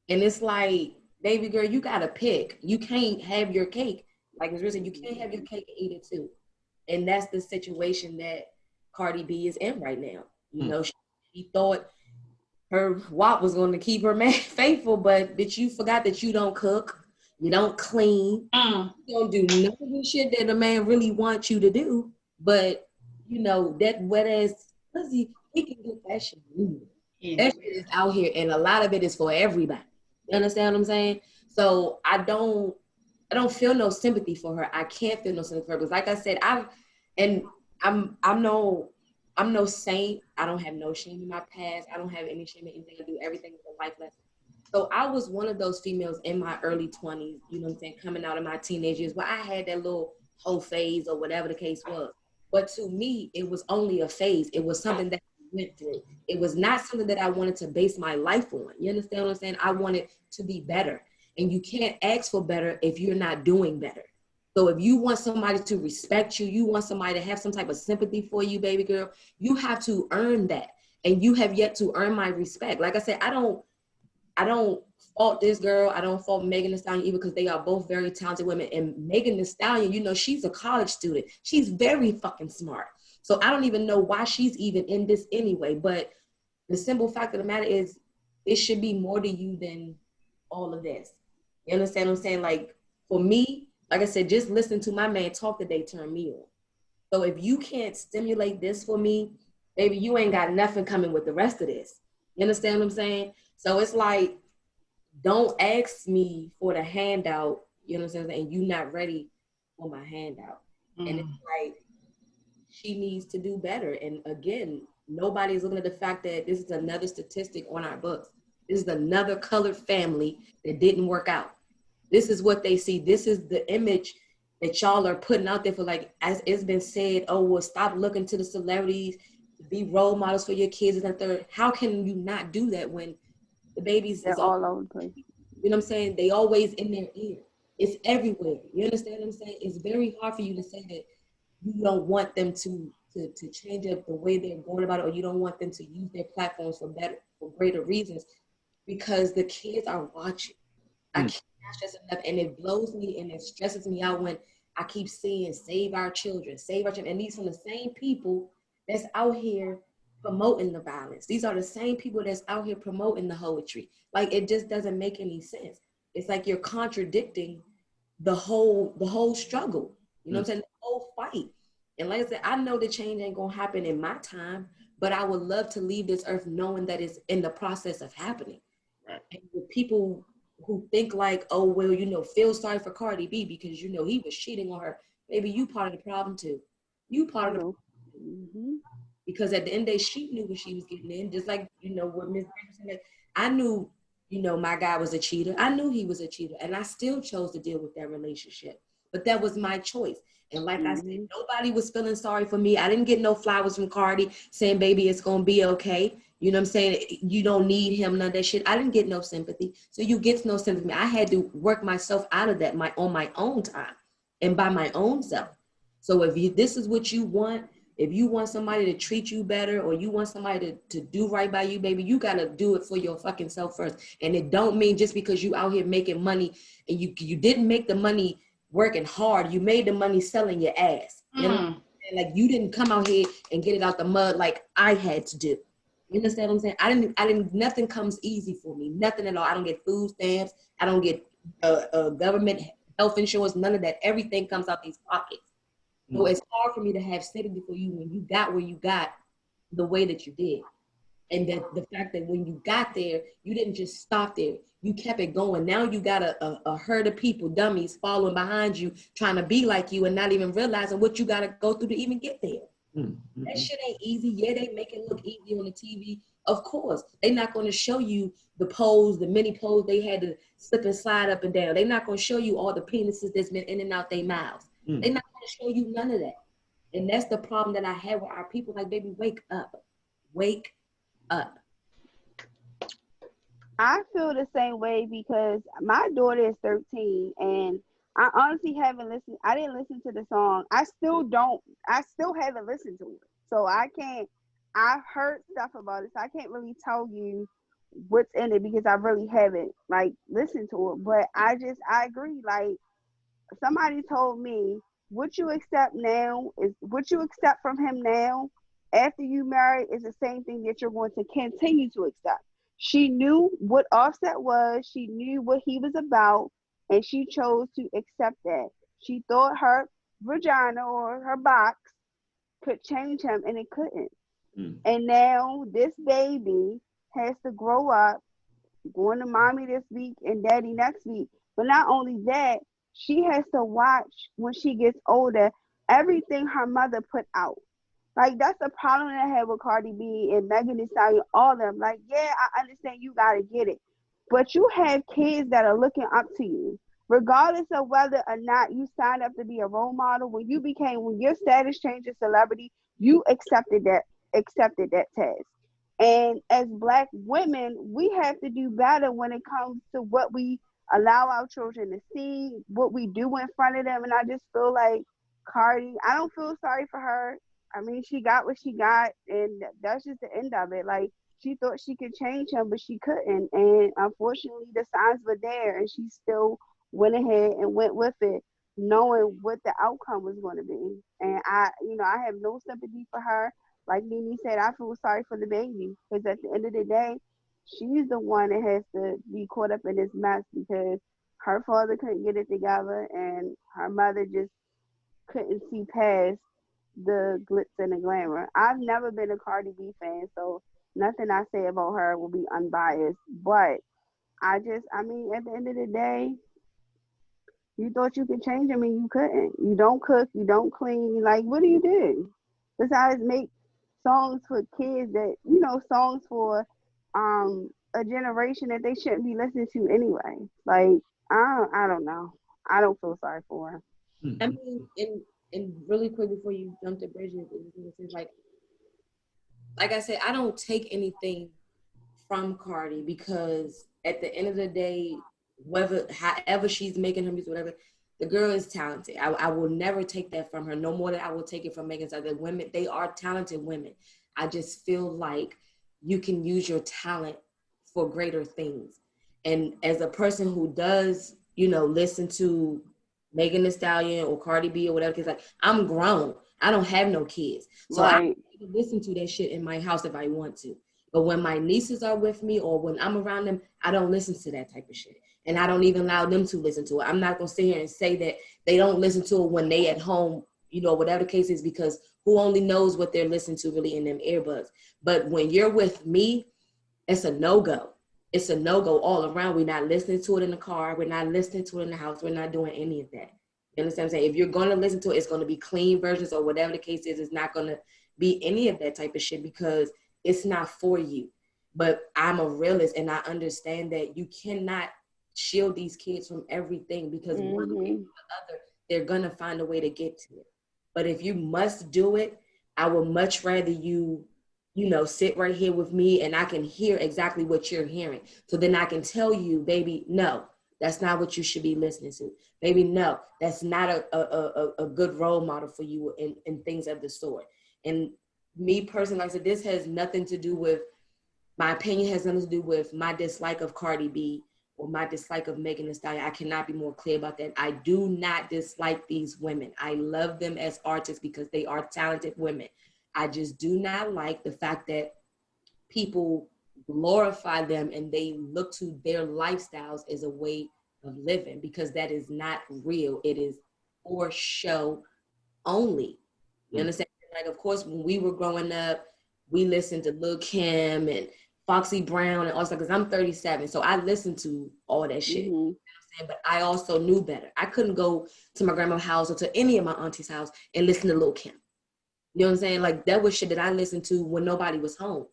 And it's like, baby girl, you gotta pick. You can't have your cake. Like Ms. Rizzo, you can't have your cake and eat it too. And that's the situation that Cardi B is in right now. You know, she thought her WAP was going to keep her man faithful, but bitch, you forgot that you don't cook, you don't clean, you don't do none of the shit that a man really wants you to do. But you know that whereas he can get that shit. That shit is out here, and a lot of it is for everybody. You understand what I'm saying? So I don't feel no sympathy for her. I can't feel no sympathy for her because, like I said, I'm no saint. I don't have no shame in my past. I don't have any shame in anything I do. Everything is a life lesson. So I was one of those females in my early 20s, you know what I'm saying, coming out of my teenage years where I had that little whole phase or whatever the case was. But to me, it was only a phase. It was something that I went through. It was not something that I wanted to base my life on. You understand what I'm saying? I wanted to be better. And you can't ask for better if you're not doing better. So if you want somebody to respect you, you want somebody to have some type of sympathy for you, baby girl, you have to earn that. And you have yet to earn my respect. Like I said, I don't fault this girl. I don't fault Megan Thee Stallion either because they are both very talented women. And Megan Thee Stallion, you know, she's a college student. She's very fucking smart. So I don't even know why she's even in this anyway. But the simple fact of the matter is it should be more to you than all of this. You understand what I'm saying? Like for me, like I said, just listening to my man talk today turned me on. So if you can't stimulate this for me, baby, you ain't got nothing coming with the rest of this. You understand what I'm saying? So it's like, don't ask me for the handout, you know what I'm saying, and you not ready for my handout. And it's like, she needs to do better. And again, nobody's looking at the fact that this is another statistic on our books. This is another colored family that didn't work out. This is what they see. This is the image that y'all are putting out there for, like, as it's been said, oh, well, stop looking to the celebrities to be role models for your kids and that third. How can you not do that when the babies They're is all over the place? You know what I'm saying? They always in their ear. It's everywhere. You understand what I'm saying? It's very hard for you to say that you don't want them to change up the way they're going about it, or you don't want them to use their platforms for greater reasons, because the kids are watching. I can't stress enough, and it blows me and it stresses me out when I keep seeing save our children, and these from the same people that's out here promoting the violence. These are the same people that's out here promoting the poetry. Like, it just doesn't make any sense. It's like you're contradicting the whole struggle. You know what I'm saying? The whole fight. And like I said, I know the change ain't gonna happen in my time, but I would love to leave this earth knowing that it's in the process of happening. Right. And the people who think like, oh, well, you know, feel sorry for Cardi B because, you know, he was cheating on her. Maybe you part of the problem too. You part of the problem. Because at the end of the day, she knew what she was getting in. Just like, you know, what Ms. Anderson said, I knew, you know, my guy was a cheater. I knew he was a cheater, and I still chose to deal with that relationship. But that was my choice. And like I said, nobody was feeling sorry for me. I didn't get no flowers from Cardi saying, baby, it's going to be okay. You know what I'm saying? You don't need him, none of that shit. I didn't get no sympathy. So you get no sympathy. I had to work myself out of that on my own time and by my own self. So if this is what you want, if you want somebody to treat you better, or you want somebody to do right by you, baby, you got to do it for your fucking self first. And it don't mean just because you out here making money and you didn't make the money working hard, you made the money selling your ass. You know? Like you didn't come out here and get it out the mud like I had to do. You understand what I'm saying? I didn't, nothing comes easy for me. Nothing at all. I don't get food stamps. I don't get government health insurance, none of that. Everything comes out these pockets. So it's hard for me to have sympathy for you when you got where you got the way that you did. And that the fact that when you got there, you didn't just stop there. You kept it going. Now you got a herd of people, dummies, following behind you, trying to be like you and not even realizing what you got to go through to even get there. Mm-hmm. That shit ain't easy. Yeah, they make it look easy on the TV. Of course. They're not going to show you the pose, the mini pose they had to slip and slide up and down. They're not going to show you all the penises that's been in and out their mouths. Mm. They're not going to show you none of that. And that's the problem that I have with our people. Like, baby, wake up. Wake up. I feel the same way because my daughter is 13 and I honestly haven't listened. I didn't listen to the song. I still haven't listened to it. So I've heard stuff about it. So I can't really tell you what's in it because I really haven't like listened to it. But I agree. Like somebody told me, what you accept now is what you accept from him now after you marry is the same thing that you're going to continue to accept. She knew what Offset was. She knew what he was about, and she chose to accept that. She thought her vagina or her box could change him, and it couldn't. Mm. And now this baby has to grow up, going to mommy this week and daddy next week. But not only that, she has to watch when she gets older everything her mother put out. Like, that's the problem that I have with Cardi B and Megan Thee Stallion, all of them. Like, yeah, I understand you got to get it. But you have kids that are looking up to you. Regardless of whether or not you signed up to be a role model, when your status changed to celebrity, you accepted that task. And as Black women, we have to do better when it comes to what we allow our children to see, what we do in front of them. And I just feel like Cardi, I don't feel sorry for her. I mean, she got what she got, and that's just the end of it. Like, she thought she could change him, but she couldn't. And unfortunately, the signs were there, and she still went ahead and went with it, knowing what the outcome was going to be. And I have no sympathy for her. Like Nene said, I feel sorry for the baby, because at the end of the day, she's the one that has to be caught up in this mess because her father couldn't get it together, and her mother just couldn't see past the glitz and the glamour. I've never been a Cardi B fan, so nothing I say about her will be unbiased. But at the end of the day, you thought you could change him and you couldn't. You don't cook, you don't clean. Like, what do you do? Besides make songs for kids songs for a generation that they shouldn't be listening to anyway. Like, I don't know. I don't feel sorry for her. I mean, and really quick before you jump to Bridget, it's like I said, I don't take anything from Cardi because at the end of the day, however she's making her music, whatever, the girl is talented. I will never take that from her, no more than I will take it from Megan Thee Stallion. Women, they are talented women. I just feel like you can use your talent for greater things. And as a person who does, listen to Megan Thee Stallion or Cardi B or whatever, because like I'm grown. I don't have no kids. So right. I can listen to that shit in my house if I want to. But when my nieces are with me or when I'm around them, I don't listen to that type of shit. And I don't even allow them to listen to it. I'm not going to sit here and say that they don't listen to it when they at home, whatever the case is, because who only knows what they're listening to really in them earbuds. But when you're with me, it's a no-go. It's a no-go all around. We're not listening to it in the car. We're not listening to it in the house. We're not doing any of that. You understand what I'm saying? If you're going to listen to it, it's going to be clean versions or whatever the case is. It's not going to be any of that type of shit because it's not for you. But I'm a realist and I understand that you cannot shield these kids from everything because one way or the other, they're going to find a way to get to it. But if you must do it, I would much rather you sit right here with me and I can hear exactly what you're hearing. So then I can tell you, baby, no, that's not what you should be listening to. Baby, no, that's not a good role model for you and things of the sort. And me personally, like I said, this has nothing to do with, my opinion has nothing to do with my dislike of Cardi B or my dislike of Megan Thee Stallion, I cannot be more clear about that. I do not dislike these women. I love them as artists because they are talented women. I just do not like the fact that people glorify them and they look to their lifestyles as a way of living, because that is not real. It is for show only. You understand? Like, of course, when we were growing up, we listened to Lil' Kim and Foxy Brown and all that, because I'm 37, so I listened to all that shit. You know what I'm saying? But I also knew better. I couldn't go to my grandma's house or to any of my auntie's house and listen to Lil' Kim. You know what I'm saying? Like, that was shit that I listened to when nobody was home,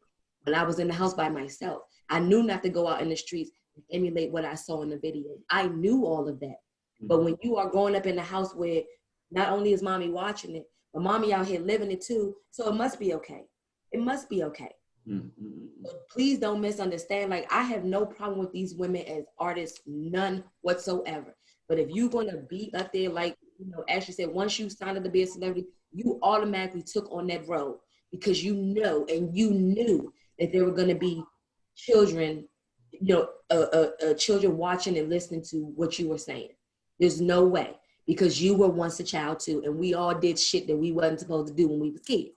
when I was in the house by myself. I knew not to go out in the streets and emulate what I saw in the video. I knew all of that. But when you are growing up in the house where not only is mommy watching it, but mommy out here living it too, so it must be okay. It must be okay. But please don't misunderstand. Like, I have no problem with these women as artists, none whatsoever. But if you're going to be up there, like, you know, Ashley said, once you signed up to be a celebrity, you automatically took on that road because you know and you knew that there were going to be children, you know, children watching and listening to what you were saying. There's no way, because you were once a child too, and we all did shit that we wasn't supposed to do when we was kids.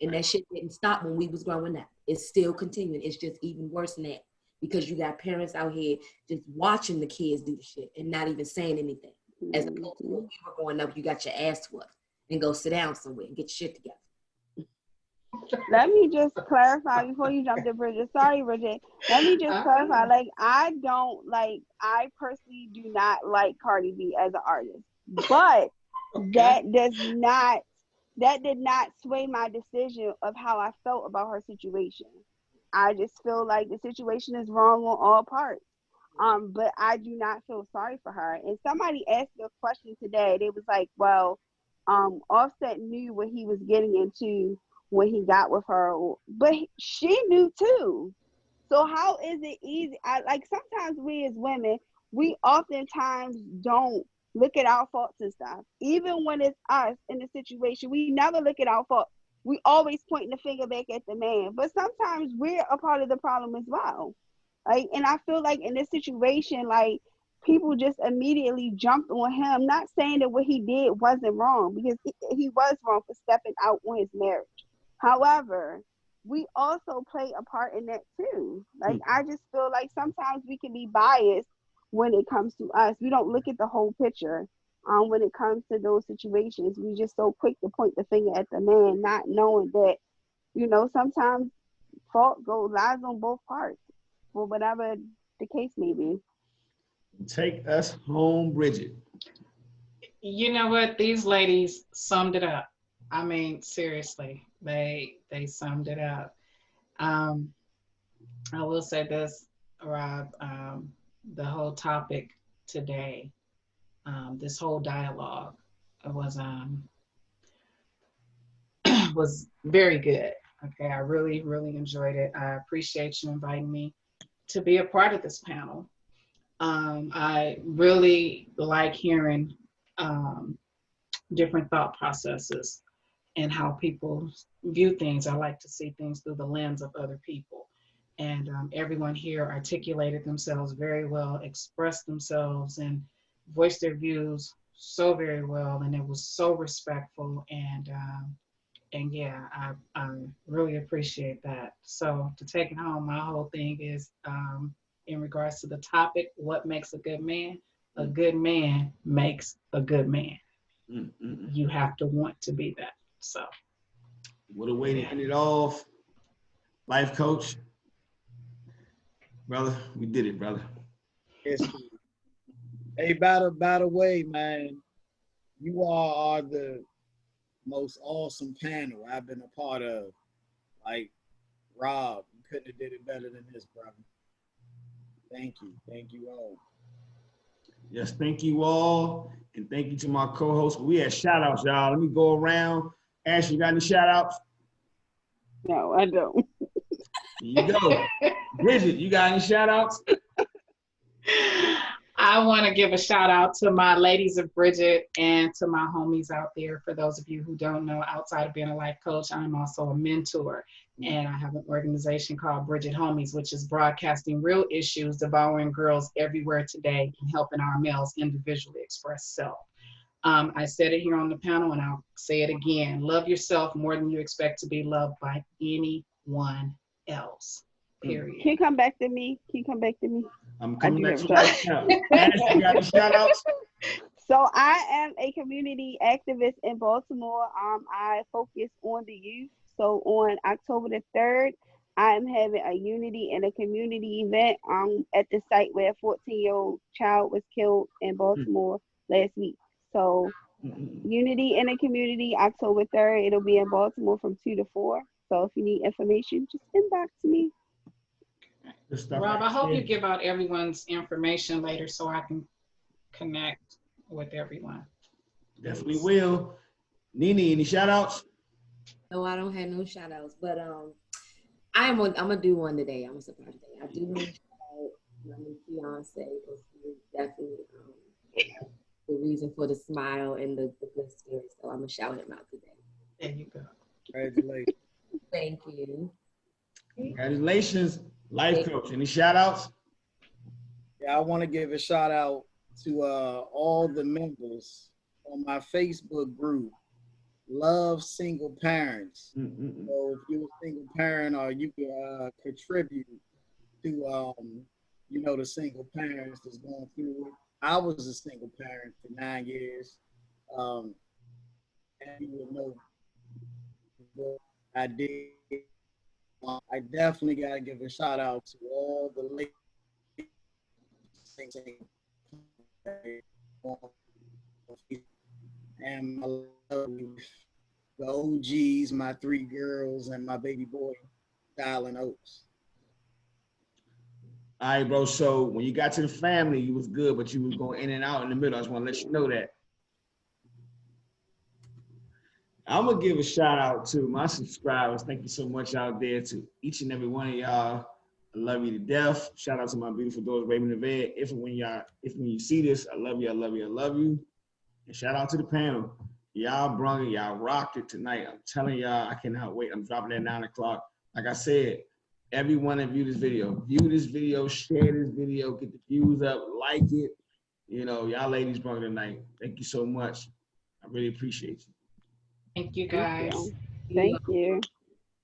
And that shit didn't stop when we was growing up. It's still continuing. It's just even worse than that, because you got parents out here just watching the kids do the shit and not even saying anything. As opposed to when we were growing up, you got your ass whooped and go sit down somewhere and get your shit together. Let me just clarify before you jump to Bridget. Sorry, Bridget. Let me just clarify. Like, I personally do not like Cardi B as an artist, but that did not sway my decision of how I felt about her situation. I just feel like the situation is wrong on all parts. But I do not feel sorry for her. And somebody asked a question today. They was like, well, Offset knew what he was getting into when he got with her, but she knew too. So how is it easy? Like, sometimes we as women, we oftentimes don't look at our faults and stuff. Even when it's us in the situation, we never look at our fault. We always pointing the finger back at the man. But sometimes we're a part of the problem as well. Like, and I feel like in this situation, like, people just immediately jumped on him, not saying that what he did wasn't wrong, because he was wrong for stepping out on his marriage. However, we also play a part in that too. Like, I just feel like sometimes we can be biased when it comes to us. We don't look at the whole picture when it comes to those situations. We just so quick to point the finger at the man, not knowing that, you know, sometimes fault lies on both parts, for whatever the case may be. Take us home, Bridget. You know what? These ladies summed it up. I mean, seriously, they summed it up. I will say this, Rob, the whole topic today, this whole dialogue was very good. Okay, I really, really enjoyed it. I appreciate you inviting me to be a part of this panel. I really like hearing different thought processes and how people view things. I like to see things through the lens of other people. And everyone here articulated themselves very well, expressed themselves, and voiced their views so very well. And it was so respectful. And yeah, I really appreciate that. So to take it home, my whole thing is in regards to the topic, what makes a good man? A good man makes a good man. You have to want to be that. So what a way to end it off. Life coach. Brother, we did it, brother. Yes. Hey, by the way, man, you all are the most awesome panel I've been a part of. Like, Rob, you couldn't have did it better than this, brother. Thank you. Thank you all. Yes, thank you all. And thank you to my co-host. We had shout outs, y'all. Let me go around. Ash, you got any shout outs? No, I don't. Here you go. Bridget, you got any shout outs? I want to give a shout out to my ladies of Bridget and to my homies out there. For those of you who don't know, outside of being a life coach, I'm also a mentor. And I have an organization called Bridget Homies, which is broadcasting real issues, devouring girls everywhere today, and helping our males individually express self. I said it here on the panel, and I'll say it again. Love yourself more than you expect to be loved by anyone else. Period. Can you come back to me? Can you come back to me? I'm I coming do back have to a right now. Ash, you got any shout outs? So I am a community activist in Baltimore. I focus on the youth. So on October the 3rd, I am having a unity and a community event at the site where a 14-year-old child was killed in Baltimore last week. So unity in the community, October 3rd. It'll be in Baltimore from 2 to 4. So if you need information, just inbox me. Rob, I hope you give out everyone's information later so I can connect with everyone. Definitely will. Nene, any shout outs? No, I don't have no shout outs, but I'm gonna do one today. I'm gonna surprise today. I do want to shout out my new fiance because he is definitely the reason for the smile and the good spirit. So I'm gonna shout him out today. There you go. Congratulations. Thank you. Congratulations, life coach. Any shout outs? Yeah, I want to give a shout out to all the members on my Facebook group, Love Single Parents. So if you're a single parent or you can contribute to, the single parents that's going through it. I was a single parent for 9 years. And you would know what I did. I definitely got to give a shout out to all the ladies and my lovely, the OGs, my 3 girls, and my baby boy, Dylan Oaks. All right, bro. So when you got to the family, you was good, but you was going in and out in the middle. I just want to let you know that. I'm going to give a shout out to my subscribers. Thank you so much out there to each and every one of y'all. I love you to death. Shout out to my beautiful daughter, Raven Nevada. If when you see this, I love you, I love you, I love you. And shout out to the panel. Y'all brung it, y'all rocked it tonight. I'm telling y'all, I cannot wait. I'm dropping at 9 o'clock. Like I said, everyone that view this video, share this video, get the views up, like it. Y'all ladies brung it tonight. Thank you so much. I really appreciate you. Thank you, guys. Thank you.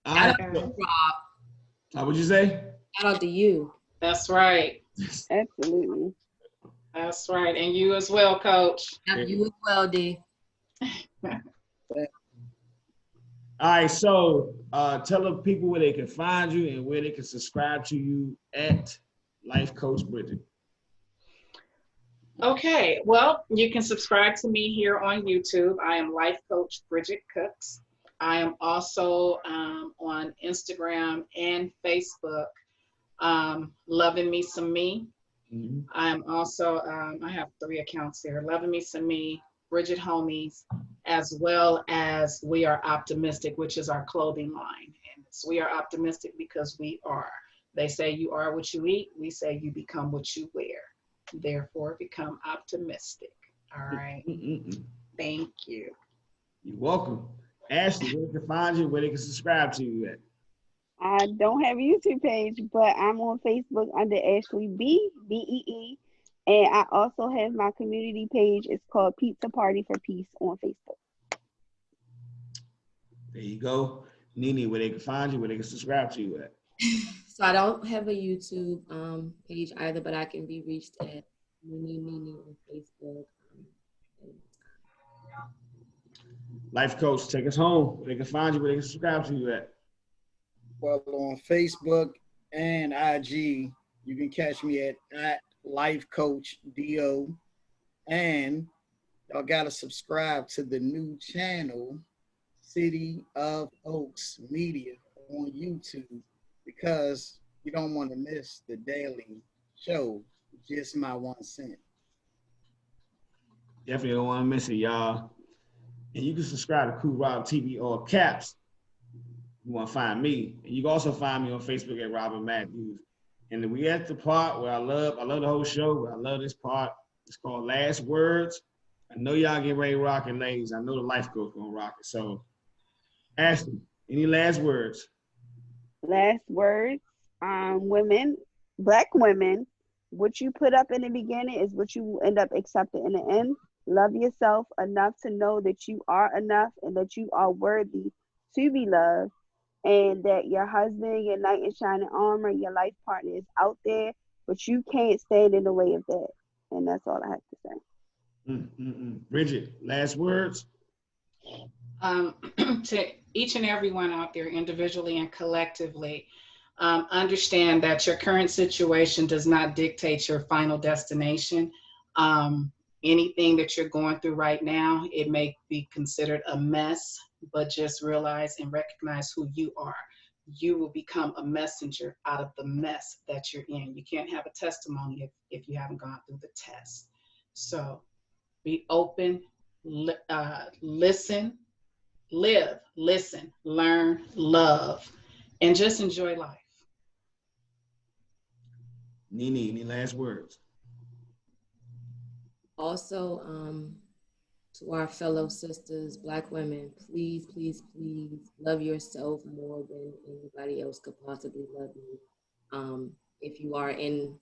Shout out to Rob. How would you say? Shout out to you. That's right. Absolutely. That's right. And you as well, Coach. You as well, D. All right, so tell the people where they can find you and where they can subscribe to you at Life Coach Bridget. Okay, well, you can subscribe to me here on YouTube. I am Life Coach Bridget Cooks. I am also on Instagram and Facebook, Loving Me Some Me. Mm-hmm. I'm also, I have 3 accounts there, Loving Me Some Me, Bridget Homies, as well as We Are Optimistic, which is our clothing line. And we are optimistic because we are. They say you are what you eat. We say you become what you wear. Therefore, become optimistic. All right. Thank you. You're welcome. Ashley, where they can find you, where they can subscribe to you at? I don't have a YouTube page, but I'm on Facebook under Ashley B-E-E. And I also have my community page. It's called Pizza Party for Peace on Facebook. There you go. Nene, where they can find you, where they can subscribe to you at? So I don't have a YouTube page either, but I can be reached at Nene on Facebook. Life Coach, take us home. Where they can find you, where they can subscribe to you at? Well, on Facebook and IG, you can catch me at Life Coach DO. And y'all got to subscribe to the new channel, City of Oaks Media on YouTube, because you don't want to miss the daily show, Just My 1 Cent. Definitely don't want to miss it, y'all. And you can subscribe to Cool Rob TV, all caps. You want to find me. And you can also find me on Facebook at Robin Matthews. And we at the part where I love the whole show, but I love this part. It's called Last Words. I know y'all get ready to rock it, ladies. I know the life coach gonna rock it. So, Ashley, any last words? Last words, women, Black women, what you put up in the beginning is what you end up accepting in the end. Love yourself enough to know that you are enough and that you are worthy to be loved, and that your husband, your knight in shining armor, your life partner is out there, but you can't stand in the way of that. And that's all I have to say. Bridget, last words? To each and everyone out there, individually and collectively, understand that your current situation does not dictate your final destination. Anything that you're going through right now, it may be considered a mess, but just realize and recognize who you are. You will become a messenger out of the mess that you're in. You can't have a testimony if you haven't gone through the test. So be open, listen, live, listen, learn, love, and just enjoy life. Nene, any last words? Also, to our fellow sisters, Black women, please, please, please love yourself more than anybody else could possibly love you. If you are in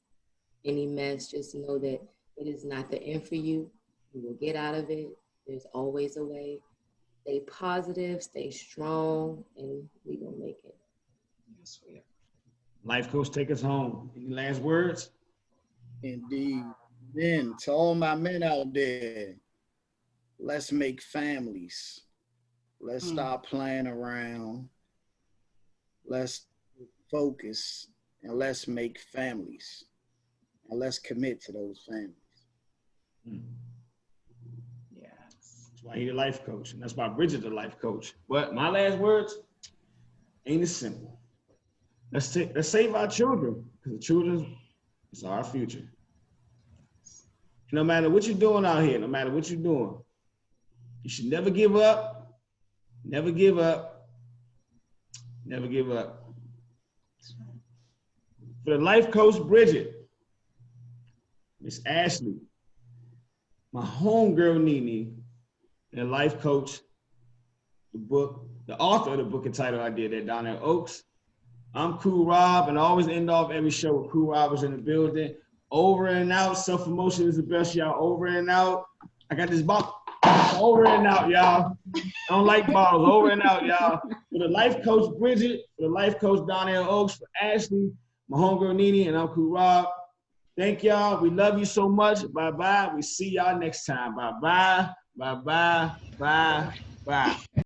any mess, just know that it is not the end for you. You will get out of it. There's always a way. Stay positive, stay strong, and we gonna make it. Yes, we are. Life coach, take us home. Any last words? Indeed. Then to all my men out there, let's make families. Let's stop playing around. Let's focus and let's make families. And let's commit to those families. Yes. That's why he's a life coach. And that's why Bridget's a life coach. But my last words ain't as simple. Let's save our children, because the children is our future. No matter what you're doing out here, no matter what you're doing, you should never give up, never give up, never give up. For the life coach, Bridget, Miss Ashley, my homegirl, Nene, and life coach, the author of the book entitled I Did That, Donnell Oaks. I'm Cool Rob, and I always end off every show with Cool Rob is in the building. Over and out. Self-promotion is the best, y'all. Over and out. I got this bottle. Over and out, y'all. I don't like bottles. Over and out, y'all. For the life coach, Bridget. For the life coach, Donnell Oaks. For Ashley, my homegirl, Nene, and I'm Cool Rob. Thank y'all. We love you so much. Bye-bye. We see y'all next time. Bye-bye. Bye-bye. Bye-bye.